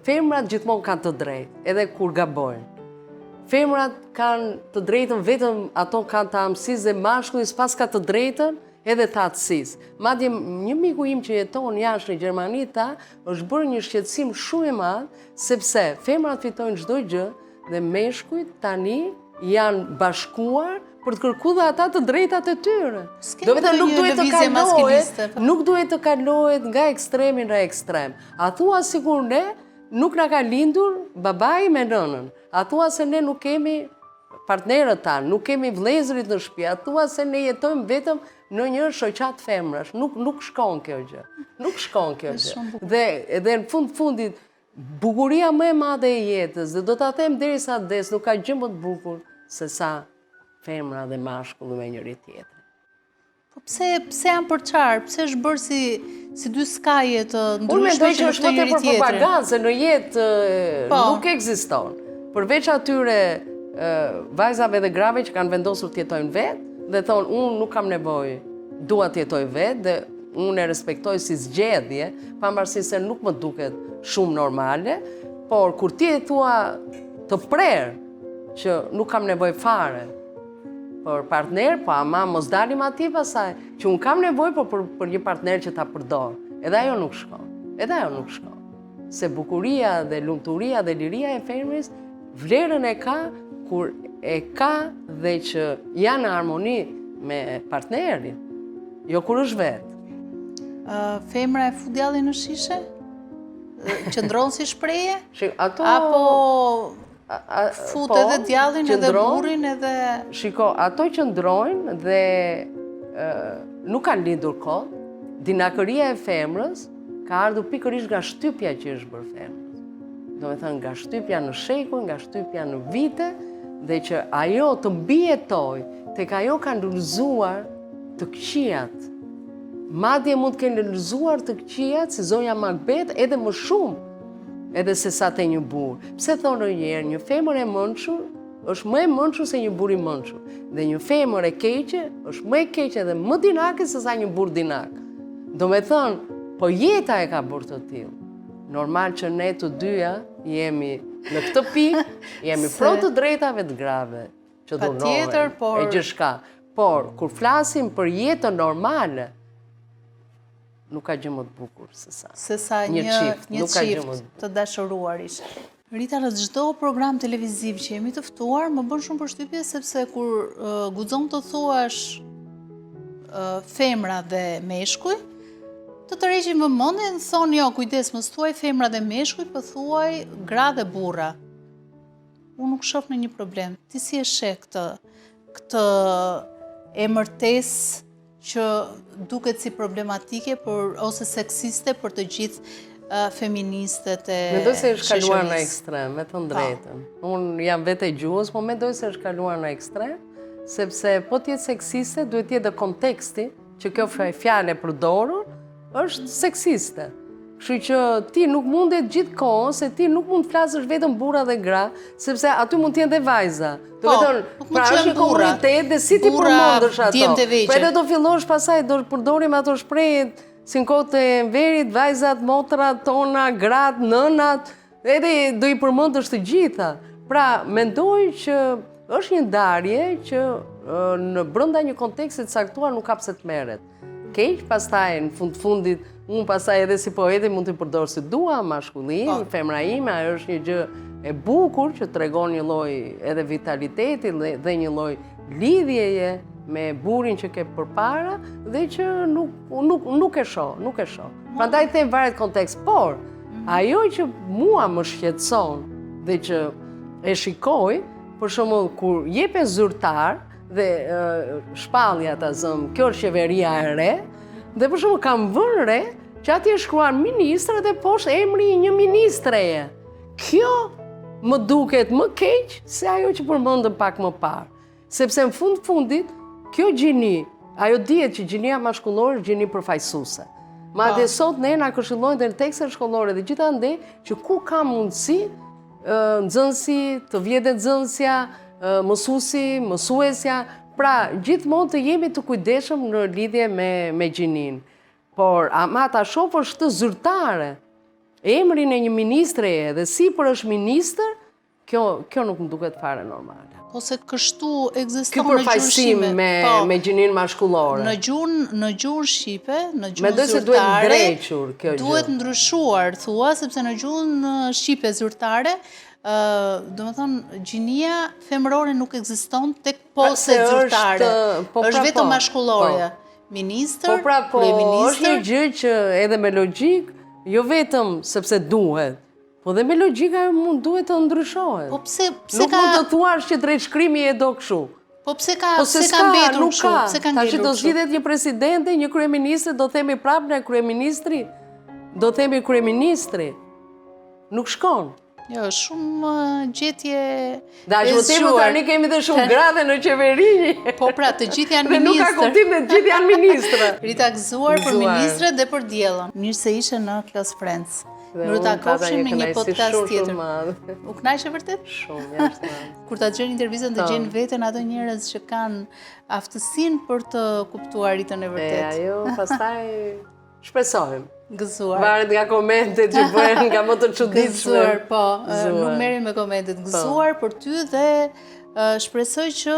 femrat gjithmonë kanë të drejtë, edhe kur gabojnë. Femrat kanë të drejtën vetëm ato kanë të amësisë dhe mashkulli s'pas ka të drejtën edhe të atësisë. Madje një miku im që jeton jashtë në Gjermani është bërë një shqetësim shumë i madh sepse femrat fitojnë çdo gjë dhe meshkujt tani janë bashkuar për të kërkuar dhe ata të drejtat e tyre. Do të thotë nuk duhet të kalohet nga ekstremi në ekstrem. A thua sikur ne nuk na ka lindur babai me nënën. A thua se ne nuk kemi partnerët tanë, nuk kemi vëllezërit në shtëpi. A thua se ne jetojmë vetëm në një shoqat femrash. Nuk shkon kjo gjë. Nuk shkon kjo gjë. Dhe në fundit bukuria më e madhe e jetës, dhe do ta them derisa vdes, nuk ka gjë më të bukur se sa femra dhe mashkulli me njëri tjetrin. Po pse janë për çfarë? Pse është bërë si dy skaje të ndryshme që luftojnë njëri tjetrin? Unë mendoj që është për propagandë, se në jetë nuk ekziston. Përveç atyre vajzave dhe grave që kanë vendosur të jetojnë vetë dhe thonë unë nuk kam nevojë, dua të jetoj vetë dhe unë e respektoj si zgjedhje, pavarësisht se nuk më duket shumë normale, por kur ti e thua të prerë që nuk kam nevojë fare për partner, po ama mos dalim aty pasaj, që unë kam nevojë për një partner që ta përdor. Edhe ajo nuk shkon. Se bukuria dhe lumturia dhe liria e femrës vlerën e ka kur e ka dhe që janë në harmoni me partnerin, jo kur është vetë. Femra e fu djallin në shishe? Qëndron si shpreje? Apo fut edhe djallin edhe burrin edhe... Shiko, ato qëndrojnë dhe nuk kanë lindur kot. Dinakëria e femrës ka ardhur pikërisht nga shtypja që është bërë femrës. Do me thënë nga shtypja në shekuj, nga shtypja në vite, dhe që ajo të mbijetoj, tek ajo kanë lulëzuar të këqijat. Madje mund të kenë lulëzuar të këqijat si zonja Macbeth edhe më shumë, edhe se sa te një burë. Pse thonë njerë, një femër e mençur është më e mençur se një burr i mençur. Dhe një femër e keqe është më e keqe dhe më dinake se sa një burr dinak. Do me thënë, po jeta e ka bërë të tillë. Normal që ne të dyja jemi në këtë pikë, jemi pro të drejtave të grave, që dhunohen e gjithçka. Por, kur flasim për jetën normale, nuk ka gjë më të bukur se sa një çift të dashuruarish. Rita, në çdo program televiziv që jemi të ftuar, më bën shumë përshtypje sepse kur guxon të thuash femra dhe meshkuj, të tërheqin vëmendjen, thonë jo, kujdes, mos thuaj femra dhe meshkuj, po thuaj gra dhe burra. Unë nuk shoh në një problem. Ti si e sheh këtë emërtesë që duket si problematike ose seksiste për të gjithë feministët e shoqërisë? Mendoj se është kaluar në ekstrem, me të drejtën. Unë jam vetë e gjuhës, po mendoj se është kaluar në ekstrem, sepse po të jetë seksiste, duhet të jetë dhe konteksti që kjo fjalë e përdorur është seksiste. Kështu që ti nuk mundet gjithkohon, se ti nuk mund të flasësh vetëm burra dhe gra, sepse aty mund të jenë dhe vajza. Do të thonë, pra është një komunitet dhe si ti përmendesh ato. Po edhe do fillosh pasaj, do përdorim ato shprehje si në kohët e Enverit, vajzat, motrat tona, gratë, nënat, edhe do i përmendesh të gjitha. Pra, mendoj që është një ndarje që në brenda një konteksti të caktuar nuk ka pse të merret. Keq, pastaj në fundit, unë pastaj edhe si poeti mund të përdor si dua, mashkullin, femra ime, ajo është një gjë e bukur që tregon një lloj edhe vitaliteti dhe një lloj lidhjeje me burrin që ke përpara dhe që nuk e shoh. Prandaj them varet kontekst, por ajo që mua më shqetëson dhe që e shikoj, për shembull kur jepen zyrtar dhe shpallja ta zëm, kjo është qeveria e re, dhe për shembull kam vënë re që atje është shkruar ministra dhe poshtë emri i një ministreje. Kjo më duket më keq se ajo që përmendëm pak më parë. Sepse në fundit, kjo gjini, ajo dihet që gjinia mashkullore është gjini përfaqësuese. Madje sot ne na këshillojnë dhe në tekstet shkollore dhe gjithandej që ku ka mundësi nxënësi, të vjedhë nxënësja, mësuesi, mësuesja, pra gjithmonë të jemi të kujdesshëm në lidhje me gjinin. Por, ama ta shoh është zyrtare. Emrin e një ministre dhe si për është ministër, kjo nuk më duket fare normale. Ose kështu ekziston Ky përfaqësim me gjinin mashkullore. Në gjuhën shqipe, në gjuhën Mendoj se duhet ndrequr kjo gjë. Duhet ndryshuar, thua, sepse në gjuhën shqipe zyrtare, do më thonë, gjinia femërore nuk ekziston tek poset zyrtare. Është vetëm mashkullore. Ministër, kryeministër. Është një gjë që edhe me logjik, jo vetëm sepse duhet, po dhe me logjika mund duhet të ndryshohet. Po pse nuk mund të thuash që drejtshkrimi e do kështu. Po pse ka mbetur kështu? Pse ka ngelur kështu? Tash do zgjidhet një presidente, një kryeministër, do themi prapë në kryeministri, do themi kryeministri. Nuk shkon. Jo, shumë gjetje Da që tepër tani kemi dhe shumë grade në qeveri. Po pra, të gjithë janë ministrë. Dhe nuk ka kuptim dhe të gjithë janë ministrë. Rita gëzuar për ministre dhe për diellën. Mirë se ishe në Klas Friends. Mirë ta kofshim në një podcast tjetër. U knaqe vërtet? Shumë, jashtë madh. Kur ta dëgjojnë intervistën të gjejnë veten ato njerëz që kanë aftësinë për të kuptuar ritën e vërtet. Ajo, pastaj shpresojmë. Gëzuar. Varet nga komentet që bëhen nga më të çuditshme. Gëzuar, po. Nuk merrem me komentet. Gëzuar për ty dhe shpresoj që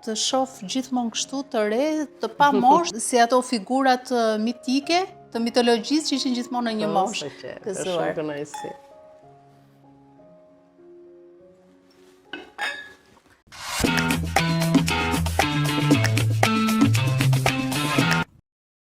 të shoh gjithmonë kështu të re, të pa moshë, si ato figurat mitike të mitologjisë që ishin gjithmonë në një moshë. Gëzuar. Shumë kënaqësi.